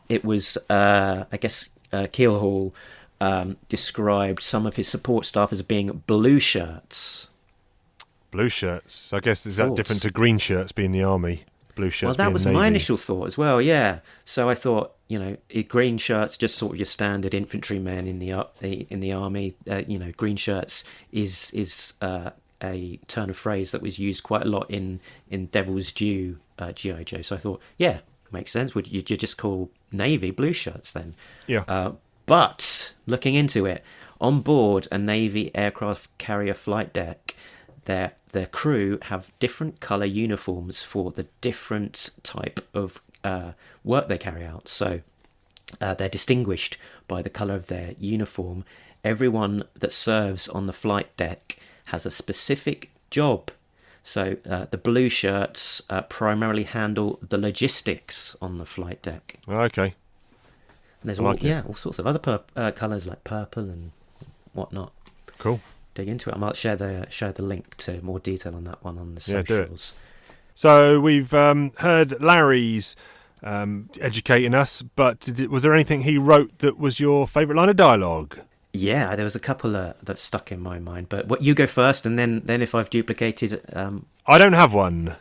it was I guess Keelhall described some of his support staff as being blue shirts. Blue shirts. I guess is that Thoughts? different to green shirts being the army? Blue shirts. Well, that being was Navy. my initial thought as well. Yeah. So I thought, green shirts, just sort of your standard infantrymen in the army. Green shirts is a turn of phrase that was used quite a lot in Devil's Due G.I. Joe. So I thought, yeah, makes sense. Would you just call Navy blue shirts then? Yeah. But looking into it, on board a Navy aircraft carrier flight deck, their crew have different colour uniforms for the different type of work they carry out. So they're distinguished by the colour of their uniform. Everyone that serves on the flight deck has a specific job. So the blue shirts primarily handle the logistics on the flight deck. Okay. And there's all sorts of other colours like purple and whatnot. Cool. Dig into it. I might share the link to more detail on that one on the Yeah, do it. socials. So we've heard Larry's educating us, but was there anything he wrote that was your favourite line of dialogue? Yeah, there was a couple that stuck in my mind, but what you go first, and then if I've duplicated, I don't have one.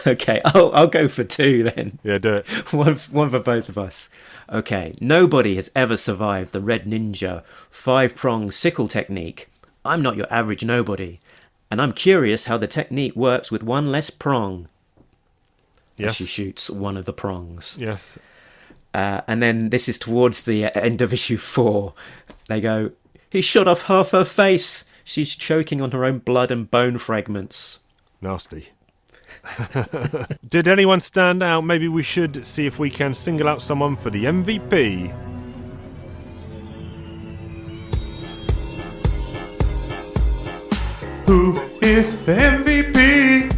okay, I'll go for two then. Yeah, do it. one for both of us. Okay, nobody has ever survived the Red Ninja 5-prong sickle technique. I'm not your average nobody, and I'm curious how the technique works with one less prong. Yes. As she shoots one of the prongs. Yes. And then this is towards the end of issue 4. They go, he shot off half her face. She's choking on her own blood and bone fragments. Nasty. Did anyone stand out? Maybe we should see if we can single out someone for the MVP. Who is the MVP?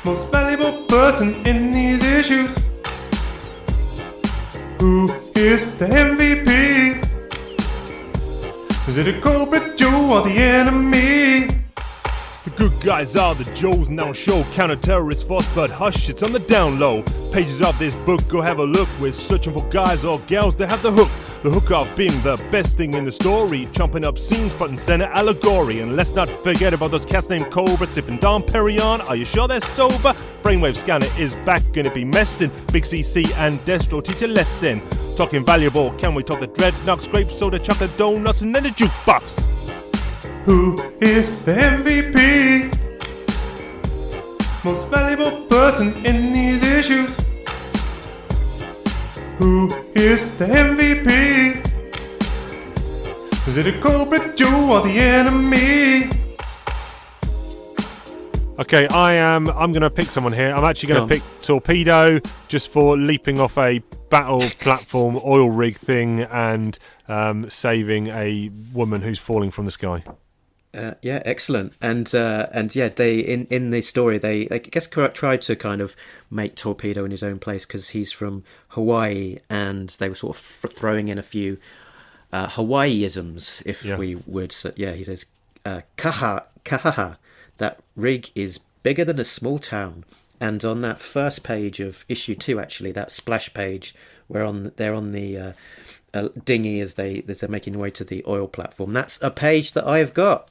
Most valuable person in these issues. Who is the MVP? Is it a Cobra Joe or the enemy? The good guys are the Joes now show counter-terrorist force, but hush, it's on the down low. Pages of this book, go have a look. We're searching for guys or gals that have the hook. The hook of being the best thing in the story, chomping up scenes, front and center allegory. And let's not forget about those cats named Cobra, sipping Dom Perignon. Are you sure they're sober? Brainwave Scanner is back, gonna be messing. Big CC and Destro teach a lesson. Talking valuable, can we talk the dreadnoughts, grape soda, chocolate donuts, and then the jukebox? Who is the MVP? Most valuable person in these issues. Who is the MVP? Is it a Cobra Joe or the enemy? Okay, I'm going to pick someone here. I'm actually going to pick Torpedo just for leaping off a battle platform oil rig thing and saving a woman who's falling from the sky. Yeah, excellent. And yeah, they in the story they I guess tried to kind of make Torpedo in his own place because he's from Hawaii, and they were sort of throwing in a few Hawaiiisms, if we would. So, yeah, he says, "Kaha, that rig is bigger than a small town." And on that first page of issue 2, actually, that splash page, where they're on the dinghy as they're making their way to the oil platform. That's a page that I've got.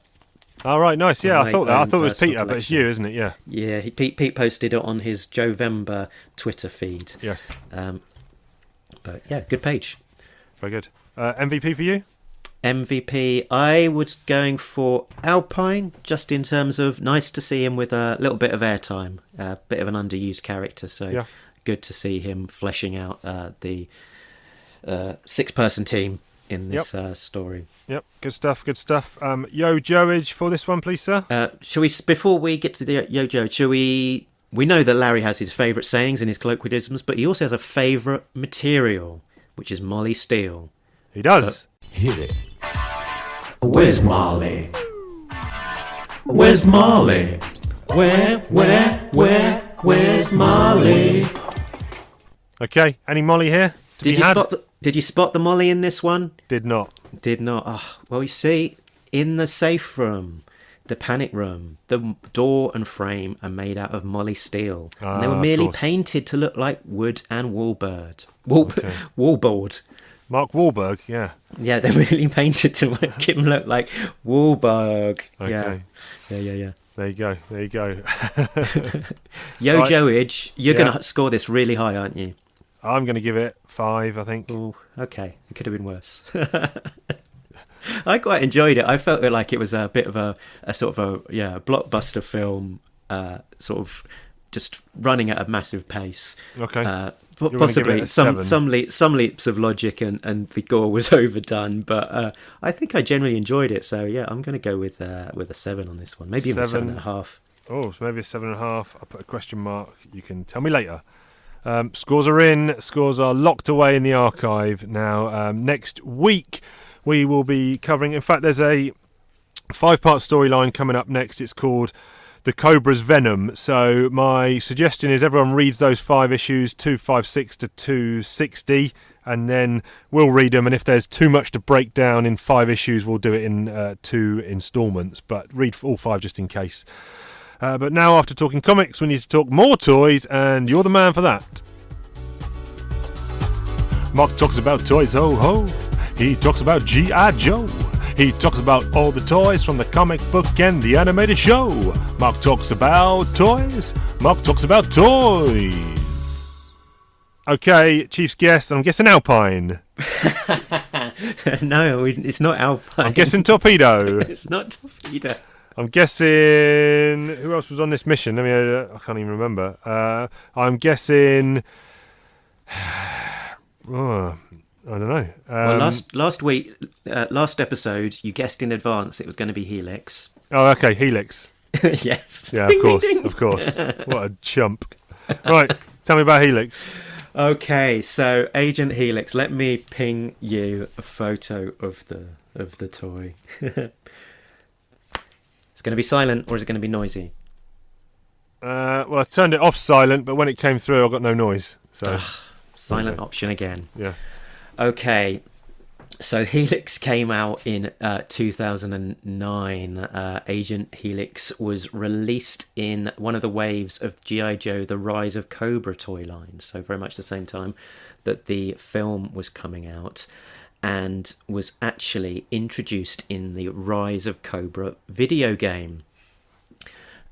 All right, nice. Yeah, I thought it was Peter, collection. but it's you, isn't it? Yeah. Yeah, Pete posted it on his Jovember Twitter feed. Yes. But yeah, good page. Very good. MVP for you? MVP, I was going for Alpine, just in terms of nice to see him with a little bit of airtime, a bit of an underused character. So good to see him fleshing out the 6-person team in this story. Yep, good stuff. Yo Joage for this one, please, sir. Shall we, before we get to the Yo Joe, we know that Larry has his favourite sayings and his colloquialisms, but he also has a favourite material, which is Molly Steele. He does. Hit it. Where's Marley? Where's Marley? Where's Marley? Okay, any Molly here? Did you spot the Molly in this one? Did not. Oh, well, you see, in the safe room, the panic room, the door and frame are made out of Molly Steele. And they were merely painted to look like wood and wallboard. Mark Wahlberg, yeah. Yeah, they're really painted to make him look like Wahlberg. Okay. Yeah. There you go. Yo, right. Joage, you're going to score this really high, aren't you? I'm going to give it 5, I think. Ooh, okay. It could have been worse. I quite enjoyed it. I felt like it was a bit of a sort of a blockbuster film, sort of just running at a massive pace. Okay. Possibly some leaps of logic and the gore was overdone, but I think I generally enjoyed it. So yeah, I'm going to go with a 7 on this one, maybe even 7.5. Oh, so maybe a 7.5. I'll put a question mark. You can tell me later. Scores are in. Scores are locked away in the archive now. Next week we will be covering. In fact, there's a 5-part storyline coming up next. It's called The Cobra's Venom. So my suggestion is everyone reads those 5 issues, 256 to 260, and then we'll read them. And if there's too much to break down in 5 issues, we'll do it in 2 instalments. But read all 5 just in case. But now, after talking comics, we need to talk more toys, and you're the man for that. Mark talks about toys, ho ho. He talks about G.I. Joe. He talks about all the toys from the comic book and the animated show. Mark talks about toys. Mark talks about toys. Okay, Chief's guess. I'm guessing Alpine. No, it's not Alpine. I'm guessing Torpedo. It's not Torpedo. I'm guessing... Who else was on this mission? I can't even remember. I'm guessing... I don't know. Well, last episode, you guessed in advance it was going to be Helix. Oh, okay, Helix. Yes. Yeah, Ding, of ding, course. What a chump. Right, tell me about Helix. Okay, so Agent Helix, let me ping you a photo of the toy. It's going to be silent, or is it going to be noisy? Well, I turned it off silent, but when it came through, I got no noise. So Silent Okay. option again. Yeah. Okay, so Helix came out in 2009. Agent Helix was released in one of the waves of G.I. Joe, The Rise of Cobra toy line. So very much the same time that the film was coming out, and was actually introduced in the Rise of Cobra video game.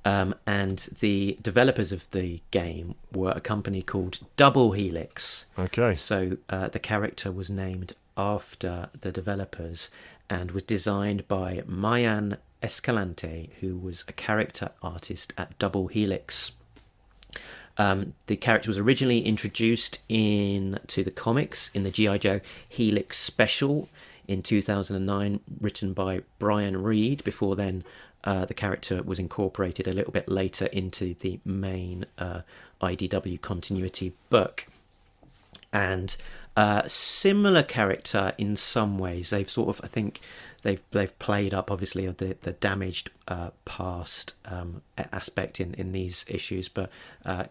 And the developers of the game were a company called Double Helix. Okay. So the character was named after the developers and was designed by Mayan Escalante, who was a character artist at Double Helix. The character was originally introduced into the comics in the G.I. Joe Helix special in 2009, written by Brian Reed. Before then, the character was incorporated a little bit later into the main IDW continuity book. And similar character in some ways. They've sort of, I think, they've played up obviously the damaged past aspect in these issues, but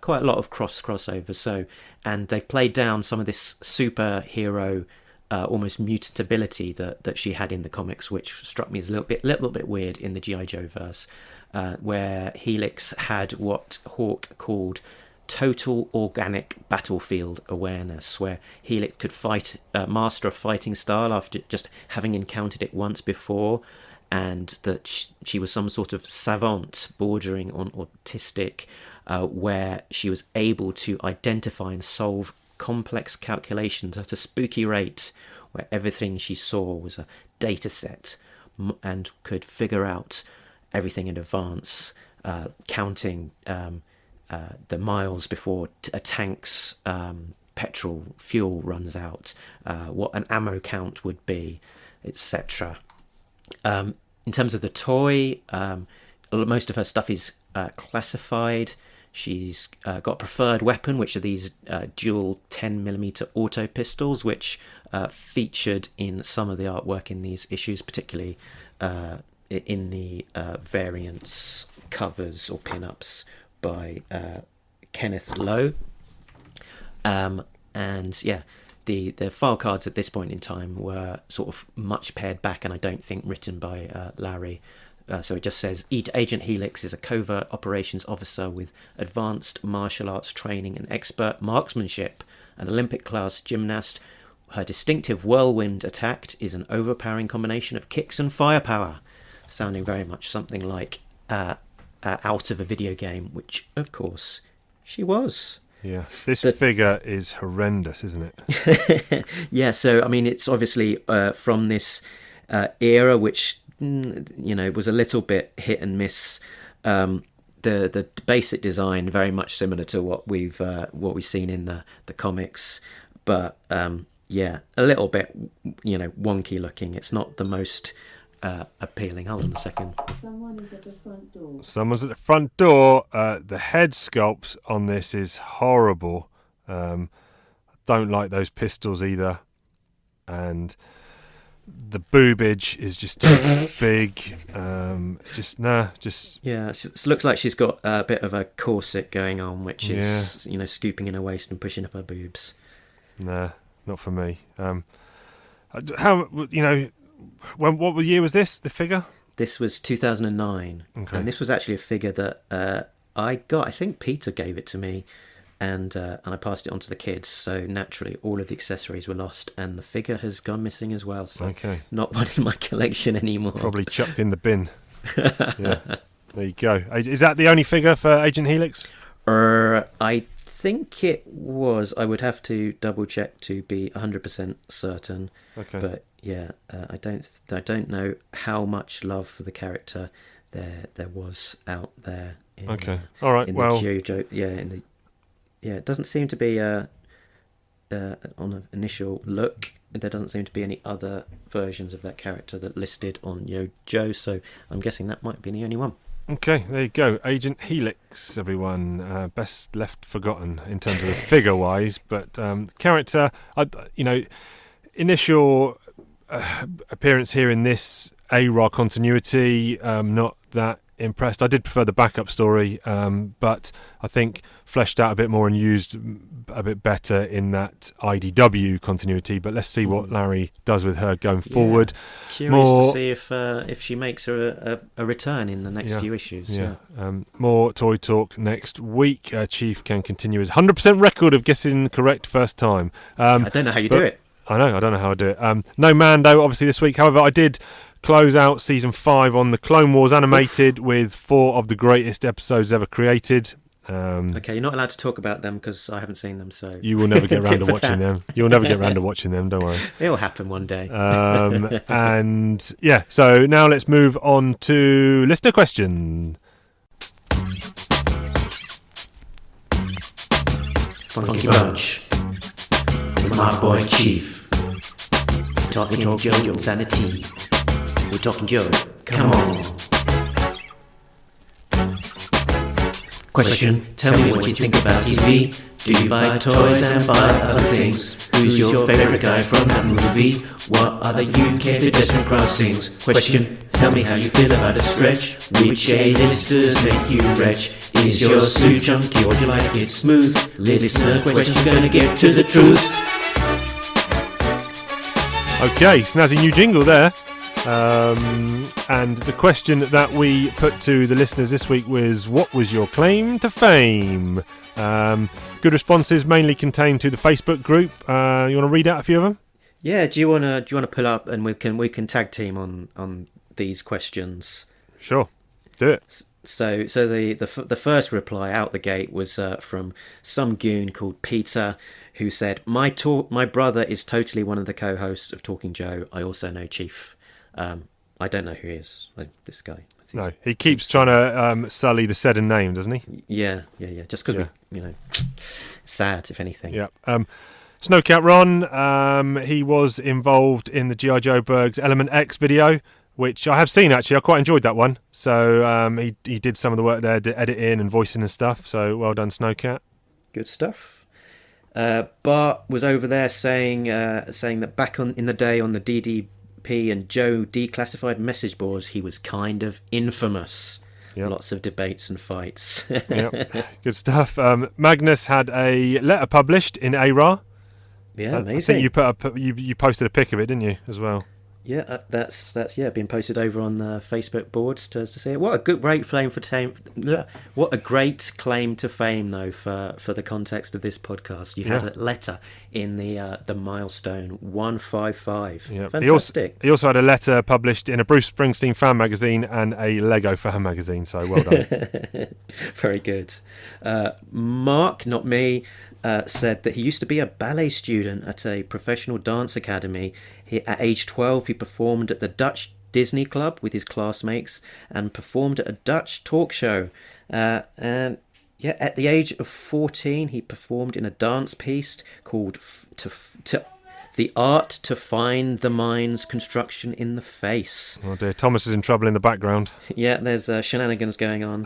quite a lot of crossover. So, and they've played down some of this superhero almost mutability that she had in the comics, which struck me as a little bit weird in the G.I. Joe verse, where Helix had what Hawk called total organic battlefield awareness, where Helix could master a fighting style after just having encountered it once before, and that she was some sort of savant bordering on autistic, where she was able to identify and solve complex calculations at a spooky rate, where everything she saw was a data set, and could figure out everything in advance, counting the miles before a tank's fuel runs out, what an ammo count would be, etc. In terms of the toy, most of her stuff is classified. She's got a preferred weapon, which are these dual 10mm auto pistols, which featured in some of the artwork in these issues, particularly in the variants covers or pin-ups by Kenneth Lowe. And yeah, the file cards at this point in time were sort of much pared back, and I don't think written by Larry. So it just says, Agent Helix is a covert operations officer with advanced martial arts training and expert marksmanship, an Olympic-class gymnast. Her distinctive whirlwind attack is an overpowering combination of kicks and firepower, sounding very much something like out of a video game, which, of course, she was. Yeah, this figure is horrendous, isn't it? Yeah, so, I mean, it's obviously from this era, which was a little bit hit and miss. The basic design very much similar to what we've seen in the comics, but yeah, a little bit wonky looking. It's not the most appealing. Hold on a second. Someone is at the front door. Someone's at the front door. The head sculpt on this is horrible. Don't like those pistols either, and the boobage is just too big. Yeah, it looks like she's got a bit of a corset going on, which is scooping in her waist and pushing up her boobs. Nah, not for me. What year was this? The figure? This was 2009, Okay. and this was actually a figure that I got. I think Peter gave it to me, and I passed it on to the kids. So naturally, all of the accessories were lost, and the figure has gone missing as well. So Okay. not one in my collection anymore. Probably chucked in the bin. Yeah. There you go. Is that the only figure for Agent Helix? I think it was. I would have to double check to be 100% certain. Okay. But yeah, I don't know how much love for the character there was out there. Okay. All right. In Well. the Joe, it doesn't seem to be on an initial look. There doesn't seem to be any other versions of that character that listed on Yo Joe, so I'm guessing that might be the only one. Okay, there you go. Agent Helix, everyone. Best left forgotten in terms of figure-wise, but character, initial appearance here in this A-Ra continuity, not that impressed. I did prefer the backup story, but I think fleshed out a bit more and used a bit better in that IDW continuity. But let's see what Larry does with her going forward. Curious to see if she makes a return in the next few issues. More toy talk next week. Chief can continue his 100% record of guessing correct first time. I don't know how you do it. I don't know how I do it. No Mando, obviously, this week. However, I did close out season 5 on the Clone Wars animated with 4 of the greatest episodes ever created. Okay, you're not allowed to talk about them because I haven't seen them. So you will never get around to watching them. You'll never get around to watching them. Don't worry. It'll happen one day. And yeah, so now let's move on to listener question. Funky Bunch with my boy Chief. Talking Joe Insanity. We're talking Joe. Come on. Question, tell me what you think about TV. Do you buy toys and buy other things? Who's your favourite guy from that movie? What are the UK pedestrian crossings? Question, tell me how you feel about a stretch. Which A-listers make you wretch? Is your suit chunky or do you like it smooth? Listener question's gonna get to the truth. Okay, snazzy new jingle there. And the question that we put to the listeners this week was, what was your claim to fame? Good responses, mainly contained to the Facebook group. You want to read out a few of them? Yeah. Do you want to pull up and we can tag team on these questions? Sure, do it. So the first reply out the gate was from some goon called Peter, who said, "My brother is totally one of the co-hosts of Talking Joe. I also know Chief." I don't know who he is. This guy. No, he keeps trying to sully the said and name, doesn't he? Yeah. Just because sad, if anything. Yeah. Snowcat Ron, he was involved in the G.I. Joe Berg's Element X video, which I have seen, actually. I quite enjoyed that one. So he did some of the work there, editing and voicing and stuff. So well done, Snowcat. Good stuff. Bart was over there saying that back in the day on the DDP and Joe declassified message boards, he was kind of infamous. Yep. Lots of debates and fights. Yep. Good stuff. Magnus had a letter published in ARA. Yeah, amazing. I think you posted a pic of it, didn't you, as well? Yeah, that's been posted over on the Facebook boards to see. What a great claim to fame, though, for the context of this podcast. You had a letter in the milestone 155. Yeah. Fantastic. He also had a letter published in a Bruce Springsteen fan magazine and a Lego fan magazine. So well done. Very good. Mark, not me, said that he used to be a ballet student at a professional dance academy. At age 12, he performed at the Dutch Disney Club with his classmates and performed at a Dutch talk show. At the age of 14, he performed in a dance piece called The Art to Find the Mind's Construction in the Face. Oh dear, Thomas is in trouble in the background. Yeah, there's shenanigans going on.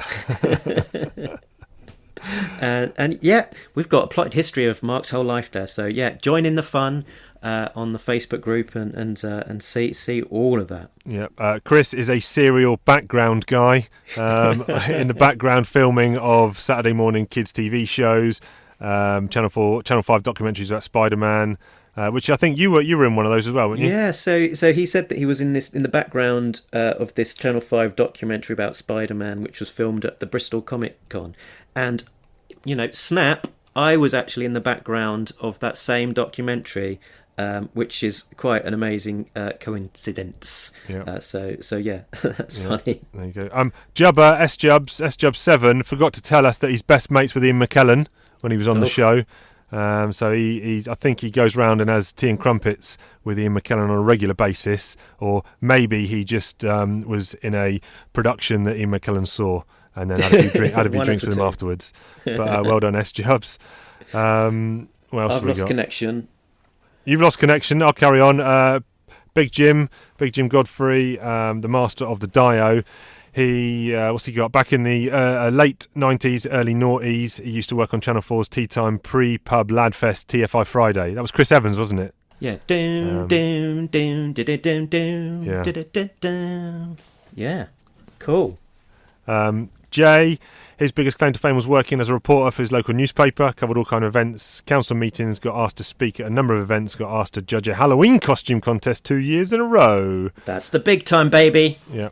And yeah, we've got a plotted history of Mark's whole life there. So yeah, join in the fun on the Facebook group and see all of that. Yeah, Chris is a serial background guy in the background filming of Saturday morning kids TV shows, Channel 5 documentaries about Spider-Man. Which I think you were in one of those as well, weren't you? Yeah, so he said that he was in the background of this Channel 5 documentary about Spider-Man, which was filmed at the Bristol Comic Con. And, snap, I was actually in the background of that same documentary, which is quite an amazing coincidence. Yeah. So yeah, that's funny. There you go. Jubba, S-Jubs7, forgot to tell us that he's best mates with Ian McKellen when he was on the show. So I think he goes round and has tea and crumpets with Ian McKellen on a regular basis, or maybe he just was in a production that Ian McKellen saw and then had a few drinks with him afterwards. But well done, S-Jubs. What else I've lost connection. You've lost connection. I'll carry on. Big Jim Godfrey, the master of the Dio. He what's he got? Back in the late 90s, early noughties, he used to work on Channel 4's Tea Time Pre-Pub Ladfest TFI Friday. That was Chris Evans, wasn't it? Yeah. Yeah. Cool. Jay, his biggest claim to fame was working as a reporter for his local newspaper, covered all kind of events, council meetings, got asked to speak at a number of events, got asked to judge a Halloween costume contest 2 years in a row. That's the big time, baby. Yeah,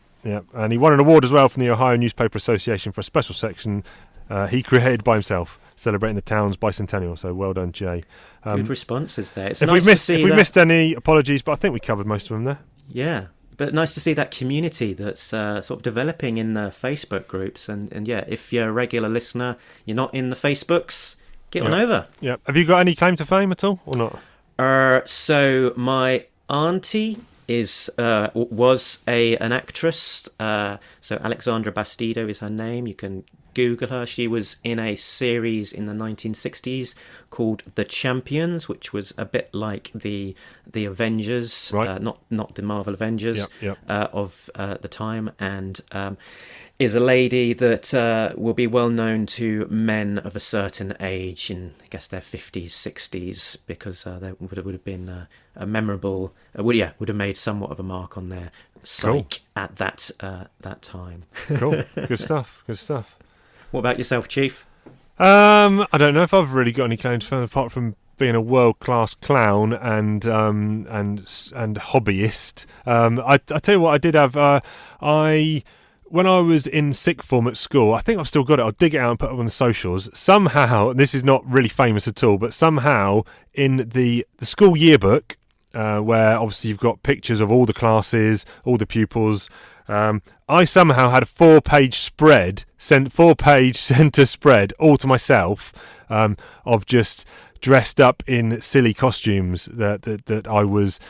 and he won an award as well from the Ohio Newspaper Association for a special section he created by himself, celebrating the town's bicentennial. So well done, Jay. Good responses there. It's If nice we missed any, apologies, but I think we covered most of them there. Yeah, but nice to see that community that's sort of developing in the Facebook groups. And yeah, if you're a regular listener, you're not in the Facebooks, get on over. Yeah. Have you got any claim to fame at all, or not? So my auntie was an actress. So Alexandra Bastido is her name. You can Google her. She was in a series in the 1960s called The Champions, which was a bit like the Avengers, right. Not the Marvel Avengers Yep. of the time, and is a lady that will be well known to men of a certain age, in I guess their 50s, 60s, because they would have been a memorable, would have made somewhat of a mark on their psyche at that time. Cool. Good stuff. Good stuff. What about yourself, Chief? I don't know if I've really got any claim to fame apart from being a world-class clown and hobbyist. I tell you what, I did have. When I was in sixth form at school, I think I've still got it. I'll dig it out and put it on the socials. Somehow, this is not really famous at all, but somehow in the school yearbook, where obviously you've got pictures of all the classes, all the pupils. I somehow had a 4-page spread, 4-page centre spread, all to myself, of just dressed up in silly costumes that I was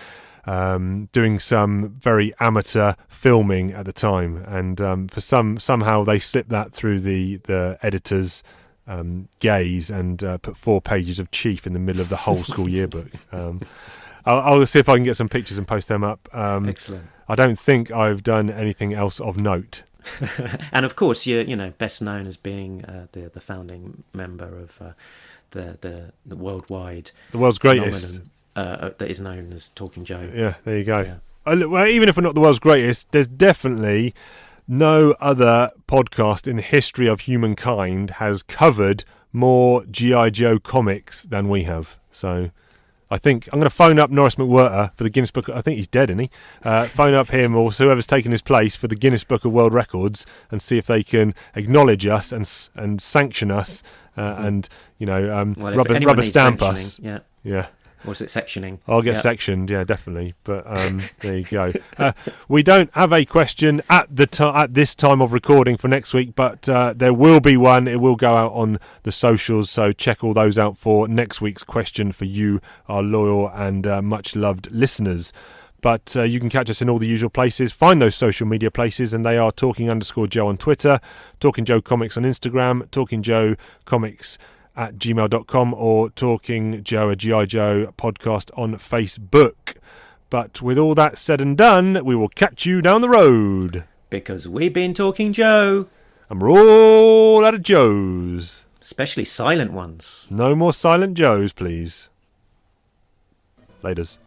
doing some very amateur filming at the time, and for somehow they slipped that through the editor's gaze and put 4 pages of Chief in the middle of the whole school yearbook. I'll see if I can get some pictures and post them up. Excellent. I don't think I've done anything else of note. And of course, you're best known as being the founding member of the worldwide, the world's greatest, that is known as Talking Joe. Yeah, there you go. Yeah. Well, even if we're not the world's greatest, there's definitely no other podcast in the history of humankind has covered more G.I. Joe comics than we have. So I think I'm going to phone up Norris McWhirter for the Guinness Book. I think he's dead, isn't he? Phone up him or whoever's taken his place for the Guinness Book of World Records and see if they can acknowledge us and sanction us and rubber stamp us. Yeah. Or is it sectioning? I'll get sectioned, yeah, definitely. But there you go. We don't have a question at this time of recording for next week, but there will be one. It will go out on the socials, so check all those out for next week's question for you, our loyal and much loved listeners. But you can catch us in all the usual places. Find those social media places, and they are Talking_Joe on Twitter, Talking Joe Comics on Instagram, Talking Joe Comics at gmail.com, or Talking Joe, a G.I. Joe podcast on Facebook. But with all that said and done, we will catch you down the road. Because we've been Talking Joe. And we're all out of Joes. Especially silent ones. No more silent Joes, please. Laters.